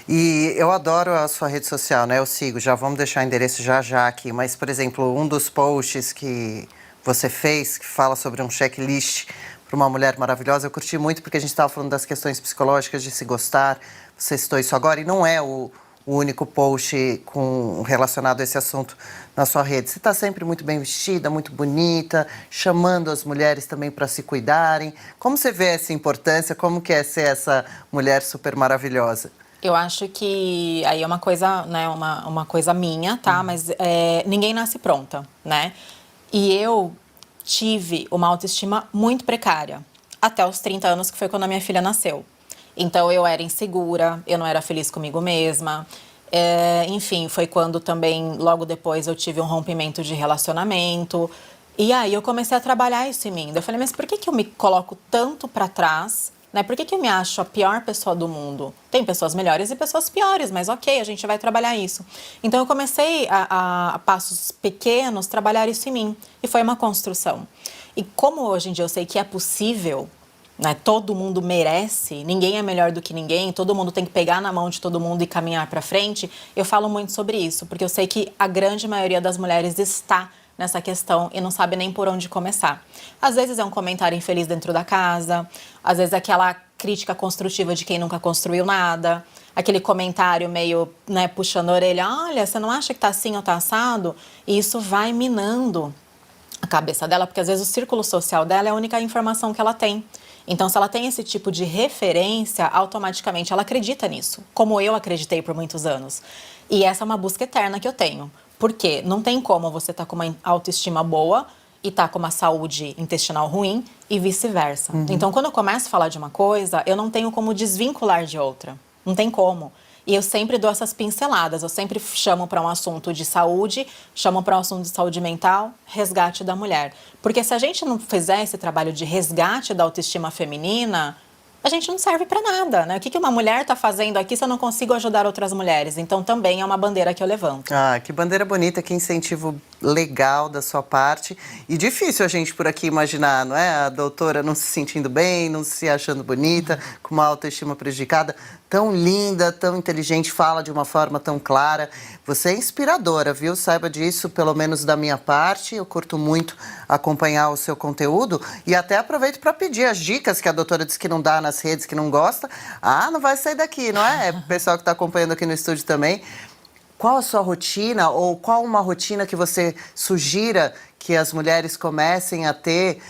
E eu adoro a sua rede social, né? Eu sigo, já vamos deixar o endereço já aqui. Mas, por exemplo, um dos posts que você fez, que fala sobre um checklist para uma mulher maravilhosa, eu curti muito porque a gente estava falando das questões psicológicas, de se gostar. Você citou isso agora e não é o único post relacionado a esse assunto na sua rede. Você está sempre muito bem vestida, muito bonita, chamando as mulheres também para se cuidarem. Como você vê essa importância? Como que é ser essa mulher super maravilhosa? Eu acho que aí é uma coisa, né, uma coisa minha, tá? Mas ninguém nasce pronta, né? E eu tive uma autoestima muito precária, até os 30 anos, que foi quando a minha filha nasceu. Então, eu era insegura, eu não era feliz comigo mesma. Enfim, foi quando também, logo depois, eu tive um rompimento de relacionamento. E aí, eu comecei a trabalhar isso em mim. Eu falei, mas por que eu me coloco tanto pra trás? Né? Por que eu me acho a pior pessoa do mundo? Tem pessoas melhores e pessoas piores, mas ok, a gente vai trabalhar isso. Então, eu comecei a passos pequenos, trabalhar isso em mim. E foi uma construção. E como hoje em dia eu sei que é possível, né? Todo mundo merece, ninguém é melhor do que ninguém, todo mundo tem que pegar na mão de todo mundo e caminhar para frente, eu falo muito sobre isso, porque eu sei que a grande maioria das mulheres está nessa questão e não sabe nem por onde começar. Às vezes é um comentário infeliz dentro da casa, às vezes é aquela crítica construtiva de quem nunca construiu nada, aquele comentário meio, né, puxando a orelha, olha, você não acha que tá assim ou tá assado? E isso vai minando a cabeça dela, porque às vezes o círculo social dela é a única informação que ela tem. Então, se ela tem esse tipo de referência, automaticamente ela acredita nisso, como eu acreditei por muitos anos. E essa é uma busca eterna que eu tenho. Porque não tem como você estar com uma autoestima boa e estar com uma saúde intestinal ruim e vice-versa. Então, quando eu começo a falar de uma coisa, eu não tenho como desvincular de outra. Não tem como. E eu sempre dou essas pinceladas, eu sempre chamo para um assunto de saúde, chamo para um assunto de saúde mental, resgate da mulher. Porque se a gente não fizer esse trabalho de resgate da autoestima feminina, a gente não serve para nada, né? O que uma mulher está fazendo aqui se eu não consigo ajudar outras mulheres? Então, também é uma bandeira que eu levanto. Ah, que bandeira bonita, que incentivo legal da sua parte. E difícil a gente por aqui imaginar, não é? A doutora não se sentindo bem, não se achando bonita, com uma autoestima prejudicada. Tão linda, tão inteligente, fala de uma forma tão clara. Você é inspiradora, viu? Saiba disso, pelo menos da minha parte. Eu curto muito acompanhar o seu conteúdo. E até aproveito para pedir as dicas que a doutora disse que não dá nas redes, que não gosta. Ah, não vai sair daqui, não é? O pessoal que está acompanhando aqui no estúdio também. Qual a sua rotina ou qual uma rotina que você sugira que as mulheres comecem a ter,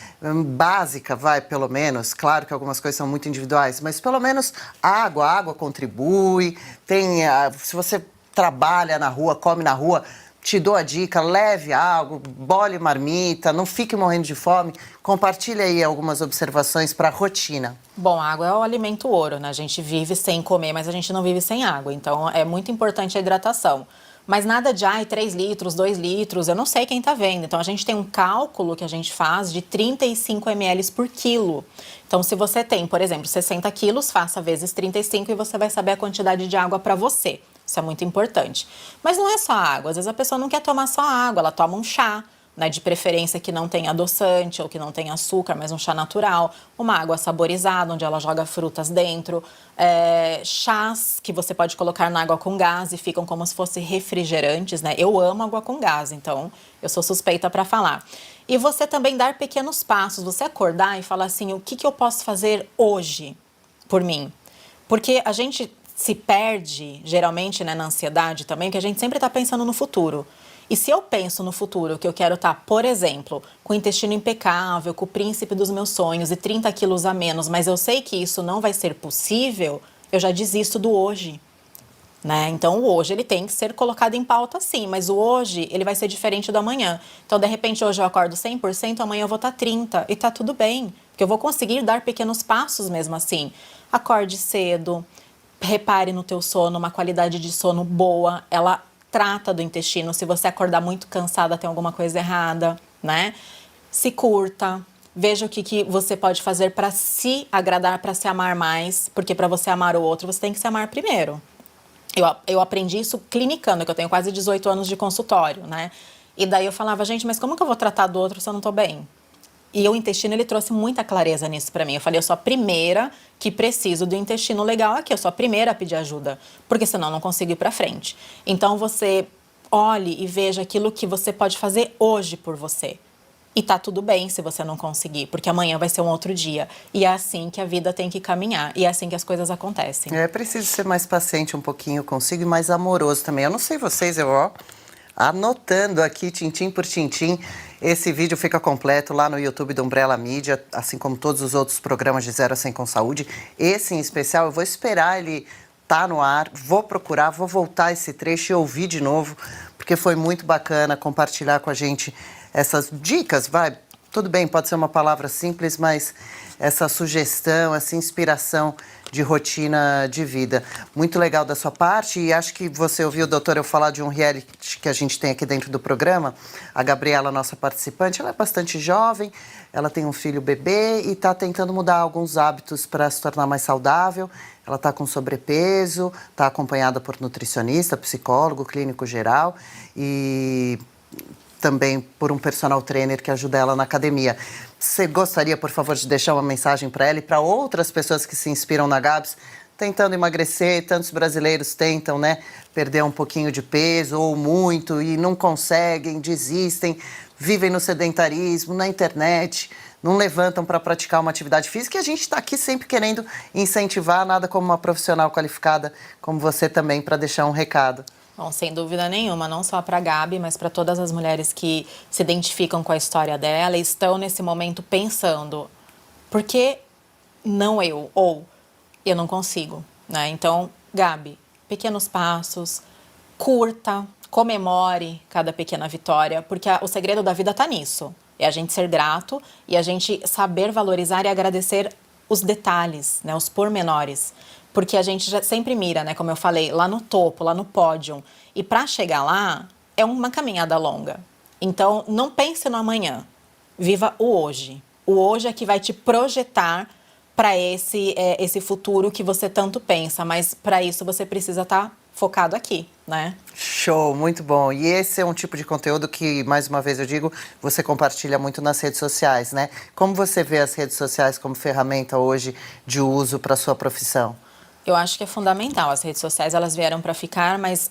básica, pelo menos, claro que algumas coisas são muito individuais, mas pelo menos a água contribui, se você trabalha na rua, come na rua, te dou a dica, leve algo, bole marmita, não fique morrendo de fome. Compartilhe aí algumas observações para a rotina. Bom, a água é o alimento ouro, né? A gente vive sem comer, mas a gente não vive sem água. Então, é muito importante a hidratação. Mas nada de, 3 litros, 2 litros, eu não sei quem tá vendo. Então, a gente tem um cálculo que a gente faz de 35 ml por quilo. Então, se você tem, por exemplo, 60 quilos, faça vezes 35 e você vai saber a quantidade de água para você. Isso é muito importante. Mas não é só água. Às vezes a pessoa não quer tomar só água, ela toma um chá, né, de preferência que não tenha adoçante ou que não tenha açúcar, mas um chá natural, uma água saborizada, onde ela joga frutas dentro, chás que você pode colocar na água com gás e ficam como se fossem refrigerantes, né? Eu amo água com gás, então eu sou suspeita para falar. E você também dar pequenos passos, você acordar e falar assim, o que eu posso fazer hoje por mim? Porque a gente se perde, geralmente, né, na ansiedade também, que a gente sempre está pensando no futuro. E se eu penso no futuro, que eu quero estar, por exemplo, com o intestino impecável, com o príncipe dos meus sonhos e 30 quilos a menos, mas eu sei que isso não vai ser possível, eu já desisto do hoje. Né? Então, o hoje ele tem que ser colocado em pauta, sim, mas o hoje ele vai ser diferente do amanhã. Então, de repente, hoje eu acordo 100%, amanhã eu vou estar 30%, e tá tudo bem, porque eu vou conseguir dar pequenos passos mesmo assim. Acorde cedo, repare no teu sono, uma qualidade de sono boa, ela trata do intestino. Se você acordar muito cansada, tem alguma coisa errada, né? Se curta. Veja o que você pode fazer para se agradar, para se amar mais. Porque para você amar o outro, você tem que se amar primeiro. Eu aprendi isso clinicando, que eu tenho quase 18 anos de consultório, né? E daí eu falava, gente, mas como que eu vou tratar do outro se eu não tô bem? E o intestino, ele trouxe muita clareza nisso pra mim. Eu falei, eu sou a primeira que preciso do intestino legal aqui. Eu sou a primeira a pedir ajuda, porque senão eu não consigo ir pra frente. Então, você olhe e veja aquilo que você pode fazer hoje por você. E tá tudo bem se você não conseguir, porque amanhã vai ser um outro dia. E é assim que a vida tem que caminhar, e é assim que as coisas acontecem. É preciso ser mais paciente um pouquinho consigo e mais amoroso também. Eu não sei vocês, anotando aqui, tintim por tintim. Esse vídeo fica completo lá no YouTube do Umbrella Mídia, assim como todos os outros programas de 0 a 100 com Saúde. Esse, em especial, eu vou esperar ele tá no ar, vou procurar, vou voltar esse trecho e ouvir de novo, porque foi muito bacana compartilhar com a gente essas dicas, tudo bem, pode ser uma palavra simples, mas essa sugestão, essa inspiração de rotina de vida. Muito legal da sua parte, e acho que você ouviu, doutor, eu falar de um reality que a gente tem aqui dentro do programa. A Gabriela, nossa participante, ela é bastante jovem, ela tem um filho bebê e está tentando mudar alguns hábitos para se tornar mais saudável. Ela está com sobrepeso, está acompanhada por nutricionista, psicólogo, clínico geral e também por um personal trainer que ajuda ela na academia. Você gostaria, por favor, de deixar uma mensagem para ela e para outras pessoas que se inspiram na Gabs, tentando emagrecer? Tantos brasileiros tentam, né, perder um pouquinho de peso ou muito e não conseguem, desistem, vivem no sedentarismo, na internet, não levantam para praticar uma atividade física, e a gente está aqui sempre querendo incentivar, nada como uma profissional qualificada como você também para deixar um recado. Bom, sem dúvida nenhuma, não só para a Gabi, mas para todas as mulheres que se identificam com a história dela e estão nesse momento pensando, por que não eu? Ou eu não consigo, né? Então, Gabi, pequenos passos, curta, comemore cada pequena vitória, porque o segredo da vida está nisso. É a gente ser grato e a gente saber valorizar e agradecer os detalhes, né, os pormenores. Porque a gente já sempre mira, né, como eu falei, lá no topo, lá no pódio. E para chegar lá, é uma caminhada longa. Então, não pense no amanhã. Viva o hoje. O hoje é que vai te projetar para esse futuro que você tanto pensa. Mas para isso você precisa estar focado aqui, né? Show, muito bom. E esse é um tipo de conteúdo que, mais uma vez eu digo, você compartilha muito nas redes sociais, né? Como você vê as redes sociais como ferramenta hoje de uso para a sua profissão? Eu acho que é fundamental. As redes sociais, elas vieram para ficar, mas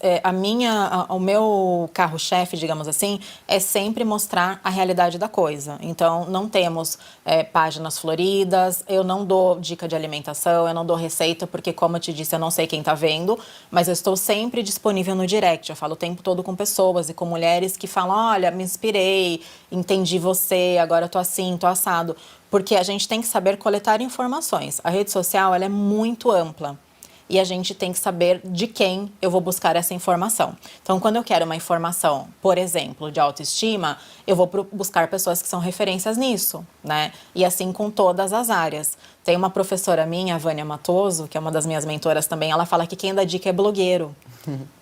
o meu carro-chefe, digamos assim, é sempre mostrar a realidade da coisa. Então, não temos páginas floridas, eu não dou dica de alimentação, eu não dou receita, porque, como eu te disse, eu não sei quem tá vendo, mas eu estou sempre disponível no direct. Eu falo o tempo todo com pessoas e com mulheres que falam, olha, me inspirei, entendi você, agora eu tô assim, tô assado. Porque a gente tem que saber coletar informações. A rede social, ela é muito ampla. E a gente tem que saber de quem eu vou buscar essa informação. Então, quando eu quero uma informação, por exemplo, de autoestima, eu vou buscar pessoas que são referências nisso, né? E assim com todas as áreas. Tem uma professora minha, a Vânia Matoso, que é uma das minhas mentoras também, ela fala que quem dá dica é blogueiro.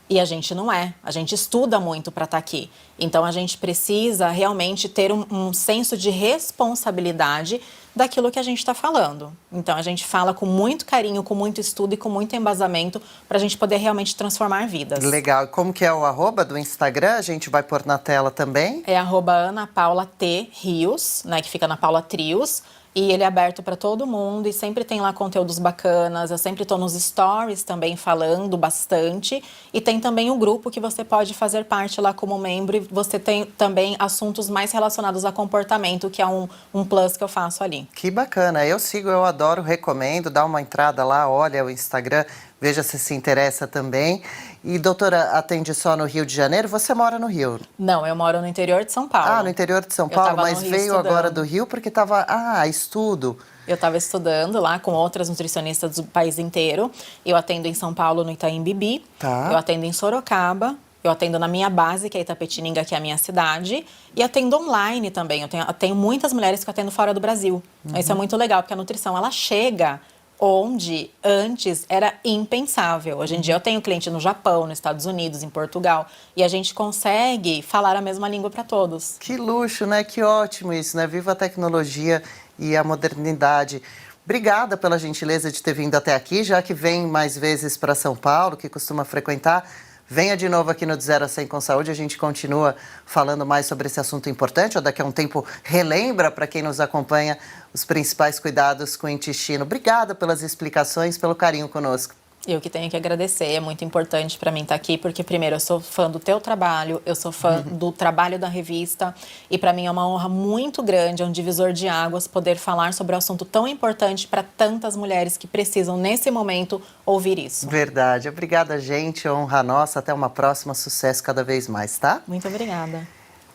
E a gente não é. A gente estuda muito para estar aqui. Então, a gente precisa realmente ter um senso de responsabilidade daquilo que a gente está falando. Então, a gente fala com muito carinho, com muito estudo e com muito embasamento para a gente poder realmente transformar vidas. Legal. Como que é o arroba do Instagram? A gente vai pôr na tela também. É @AnaPaulaT.Rios, né, que fica na Paula Trios. E ele é aberto para todo mundo e sempre tem lá conteúdos bacanas. Eu sempre estou nos stories também falando bastante. E tem também o grupo que você pode fazer parte lá como membro. E você tem também assuntos mais relacionados a comportamento, que é um plus que eu faço ali. Que bacana. Eu sigo, eu adoro, recomendo. Dá uma entrada lá, olha o Instagram, veja se interessa também. E, doutora, atende só no Rio de Janeiro? Você mora no Rio? Não, eu moro no interior de São Paulo. Ah, no interior de São Paulo, mas veio estudando. Agora do Rio porque estava... estudo. Eu estava estudando lá com outras nutricionistas do país inteiro. Eu atendo em São Paulo, no Itaim Bibi. Tá. Eu atendo em Sorocaba. Eu atendo na minha base, que é Itapetininga, que é a minha cidade. E atendo online também. Eu tenho muitas mulheres que eu atendo fora do Brasil. Isso é muito legal, porque a nutrição, ela chega onde antes era impensável. Hoje em dia eu tenho cliente no Japão, nos Estados Unidos, em Portugal, e a gente consegue falar a mesma língua para todos. Que luxo, né? Que ótimo isso, né? Viva a tecnologia e a modernidade. Obrigada pela gentileza de ter vindo até aqui, já que vem mais vezes para São Paulo, que costuma frequentar. Venha de novo aqui no De 0 a 100 com Saúde, a gente continua falando mais sobre esse assunto importante, ou daqui a um tempo relembra para quem nos acompanha os principais cuidados com o intestino. Obrigada pelas explicações, pelo carinho conosco. Eu que tenho que agradecer, é muito importante para mim estar aqui, porque primeiro eu sou fã do teu trabalho, eu sou fã do trabalho da revista, e para mim é uma honra muito grande, é um divisor de águas poder falar sobre um assunto tão importante para tantas mulheres que precisam nesse momento ouvir isso. Verdade. Obrigada, gente. Honra nossa. Até uma próxima. Sucesso cada vez mais, tá? Muito obrigada.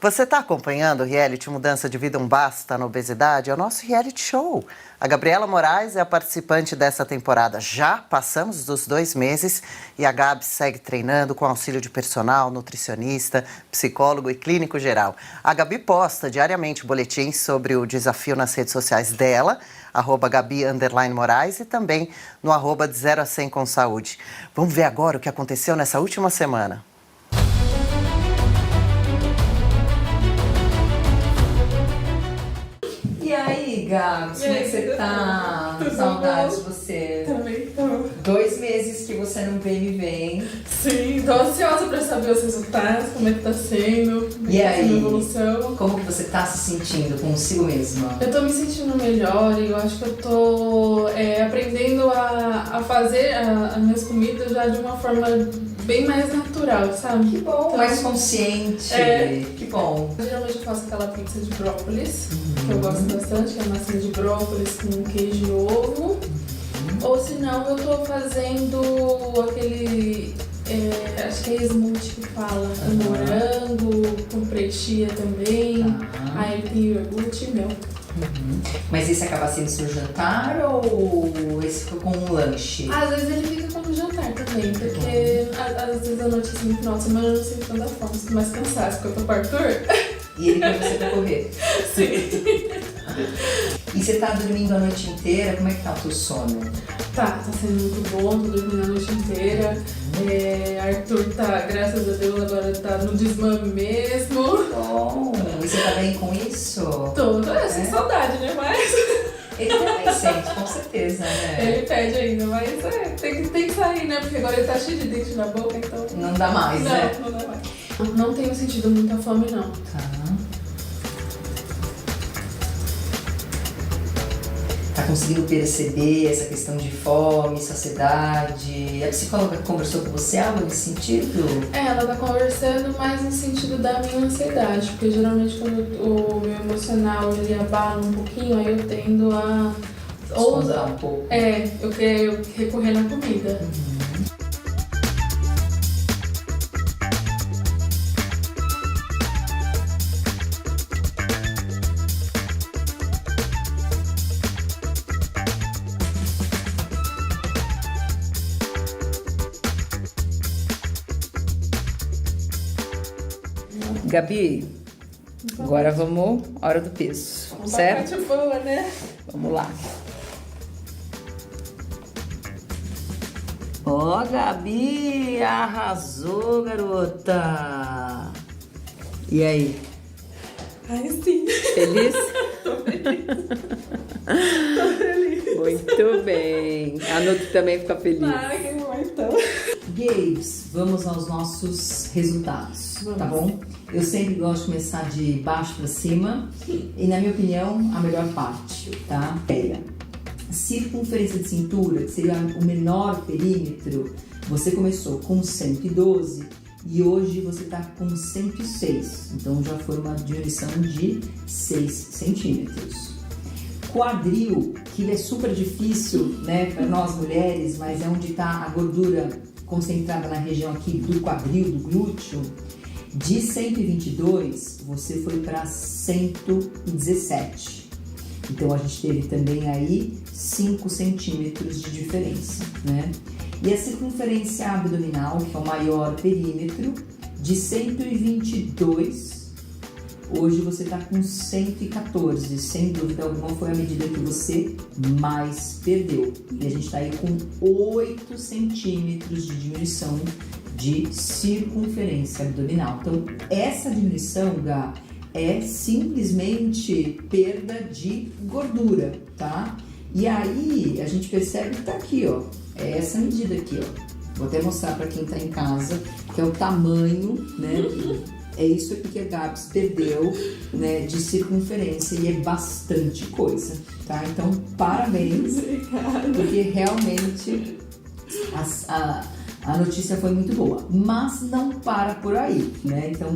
Você está acompanhando o reality Mudança de Vida Basta na Obesidade? É o nosso reality show. A Gabriela Moraes é a participante dessa temporada. Já passamos dos 2 meses e a Gabi segue treinando com auxílio de personal, nutricionista, psicólogo e clínico geral. A Gabi posta diariamente boletins sobre o desafio nas redes sociais dela, @Gabi_Moraes, e também no @De 0 a 100 com Saúde. Vamos ver agora o que aconteceu nessa última semana. E aí, Gabs, como é que você tá? Saudades de você. Também tô. 2 meses que você não vem me vem. Sim, tô ansiosa pra saber os resultados, como é que tá sendo, E aí? a evolução. Como que você tá se sentindo consigo mesma? Eu tô me sentindo melhor e eu acho que eu tô aprendendo a fazer as minhas comidas já de uma forma bem mais natural, sabe? Que bom, Então, mais consciente. Que bom. Geralmente eu faço aquela pizza de brócolis, que eu gosto bastante, que é massinha de brócolis com queijo e ovo. Ou se não, eu tô fazendo aquele, acho que é smoothie que fala, morango, com prechia também. Aí tem iogurte e mel. Mas esse acaba sendo seu jantar ou esse fica com um lanche? Às vezes ele fica como jantar também, porque às vezes à noite, assim, no final de semana, eu não sinto tanta fome, sinto mais cansada, porque eu tô com o Arthur. E ele põe você pra correr? Sim. E você tá dormindo a noite inteira? Como é que tá o teu sono? Tá sendo muito bom, tô dormindo a noite inteira. Arthur tá, graças a Deus, agora tá no desmame mesmo. Bom, e você tá bem com isso? Tô sem saudade, né? Mas Ele também sente, com certeza, né? ele pede ainda, mas tem que sair, né? Porque agora ele tá cheio de dente na boca, então. Não dá mais, né? Não dá mais. Não tenho sentido muita fome, não. Tá conseguindo perceber essa questão de fome, saciedade? A psicóloga conversou com você algo nesse sentido? Ela tá conversando mais no sentido da minha ansiedade, porque geralmente quando o meu emocional ele abala um pouquinho, aí eu tendo a Descontar um pouco. eu quero recorrer na comida. Gabi, agora vamos, hora do peso, certo? Parte boa, né? Vamos lá. Ó, Gabi, arrasou, garota! E aí? Ai, sim. Feliz? Tô feliz. Muito bem. A Nutri também fica feliz. Ai, que bom, então. Gays, vamos aos nossos resultados, tá bom? Eu sempre gosto de começar de baixo para cima e, na minha opinião, a melhor parte, tá? Circunferência de cintura, que seria o menor perímetro, você começou com 112 e hoje você tá com 106, então já foi uma diminuição de 6 centímetros. Quadril, que é super difícil, né, para nós mulheres, mas é onde tá a gordura concentrada na região aqui do quadril, do glúteo. De 122, você foi para 117. Então, a gente teve também aí 5 centímetros de diferença, né? E a circunferência abdominal, que é o maior perímetro, de 122, Hoje você está com 114, sem dúvida alguma foi a medida que você mais perdeu. E a gente está aí com 8 centímetros de diminuição de circunferência abdominal. Então, essa diminuição, Gá, é simplesmente perda de gordura, tá? E aí, a gente percebe que tá aqui, ó, é essa medida aqui, ó. Vou até mostrar para quem tá em casa, que é o tamanho, né? É isso aqui que a Gabs perdeu, né, de circunferência, e é bastante coisa, tá? Então, parabéns, porque realmente a notícia foi muito boa. Mas não para por aí, né? Então,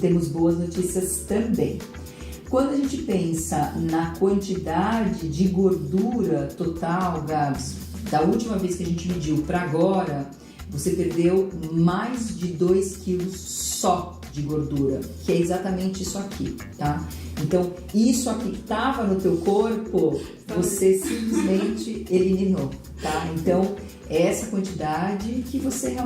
temos boas notícias também. Quando a gente pensa na quantidade de gordura total, Gabs, da última vez que a gente mediu para agora, você perdeu mais de 2 quilos só de gordura, que é exatamente isso aqui, tá? Então, isso aqui que estava no teu corpo, você simplesmente eliminou, tá? Então, é essa quantidade que você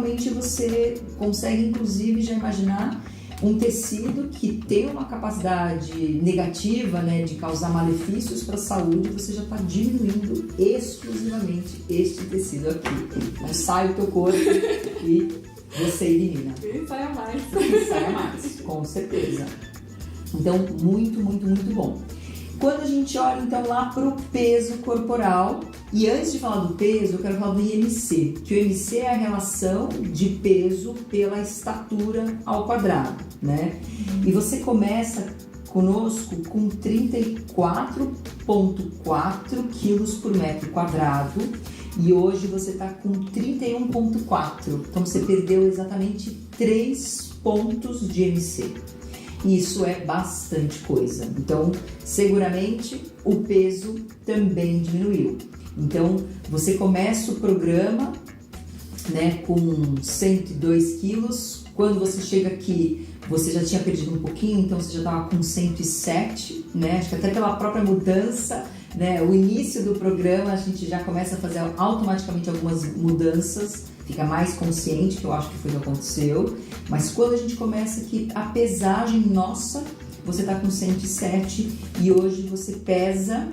consegue, inclusive, já imaginar um tecido que tem uma capacidade negativa, né, de causar malefícios para a saúde, você já está diminuindo exclusivamente este tecido aqui. Então sai do teu corpo e você elimina. E sai a mais. E sai a mais, com certeza. Então, muito, muito, muito bom. Quando a gente olha, então, lá para o peso corporal, e antes de falar do peso, eu quero falar do IMC, que o IMC é a relação de peso pela estatura ao quadrado, né? E você começa conosco com 34,4 quilos por metro quadrado, e hoje você está com 31,4. Então, você perdeu exatamente 3 pontos de IMC. Isso é bastante coisa. Então, seguramente, o peso também diminuiu. Então, você começa o programa, né, com 102 quilos. Quando você chega aqui, você já tinha perdido um pouquinho, então você já estava com 107, né? Acho que até pela própria mudança, né, o início do programa, a gente já começa a fazer automaticamente algumas mudanças, fica mais consciente, que eu acho que foi o que aconteceu. Mas quando a gente começa aqui, a pesagem nossa, você tá com 107 e hoje você pesa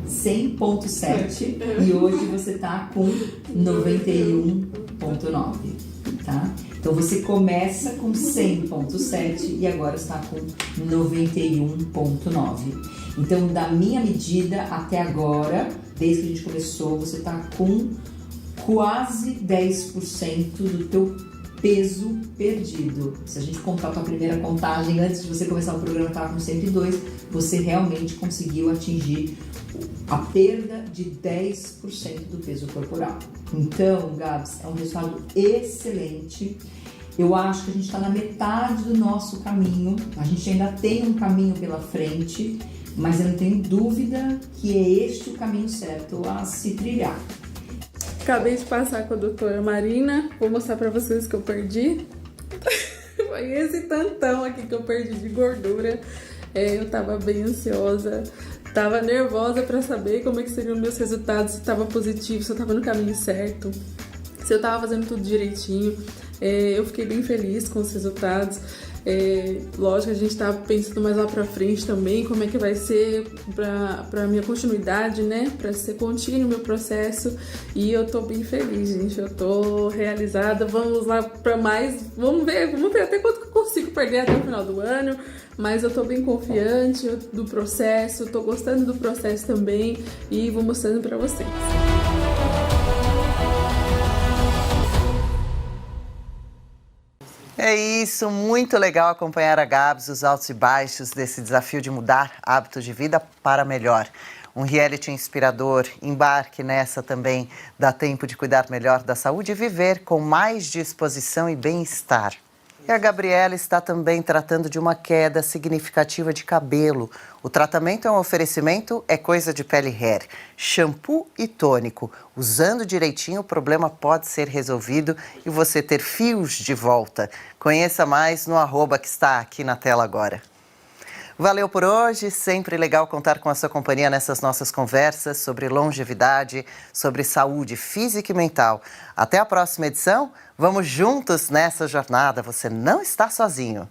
100,7 e hoje você tá com 91,9, tá? Então você começa com 100,7 e agora está com 91,9. Então, da minha medida até agora, desde que a gente começou, você está com quase 10% do teu peso perdido. Se a gente contar a tua primeira contagem, antes de você começar o programa, estava com 102, você realmente conseguiu atingir a perda de 10% do peso corporal. Então, Gabs, é um resultado excelente. Eu acho que a gente está na metade do nosso caminho, a gente ainda tem um caminho pela frente, mas eu não tenho dúvida que é este o caminho certo a se trilhar. Acabei de passar com a doutora Marina, vou mostrar pra vocês o que eu perdi. Foi esse tantão aqui que eu perdi de gordura. Eu tava bem ansiosa, tava nervosa pra saber como é que seriam meus resultados, se tava positivo, se eu tava no caminho certo, se eu tava fazendo tudo direitinho. Eu fiquei bem feliz com os resultados. Lógico, a gente tá pensando mais lá pra frente também, como é que vai ser pra minha continuidade, né? Pra ser contínuo o meu processo. E eu tô bem feliz, gente. Eu tô realizada. Vamos lá pra mais. Vamos ver até quanto que eu consigo perder até o final do ano. Mas eu tô bem confiante do processo, tô gostando do processo também. E vou mostrando pra vocês. É isso, muito legal acompanhar a Gabs, os altos e baixos desse desafio de mudar hábitos de vida para melhor. Um reality inspirador, embarque nessa também, dá tempo de cuidar melhor da saúde e viver com mais disposição e bem-estar. E a Gabriela está também tratando de uma queda significativa de cabelo. O tratamento é um oferecimento, é coisa de pele hair, shampoo e tônico. Usando direitinho, o problema pode ser resolvido e você ter fios de volta. Conheça mais no @ que está aqui na tela agora. Valeu por hoje, sempre legal contar com a sua companhia nessas nossas conversas sobre longevidade, sobre saúde física e mental. Até a próxima edição, vamos juntos nessa jornada, você não está sozinho.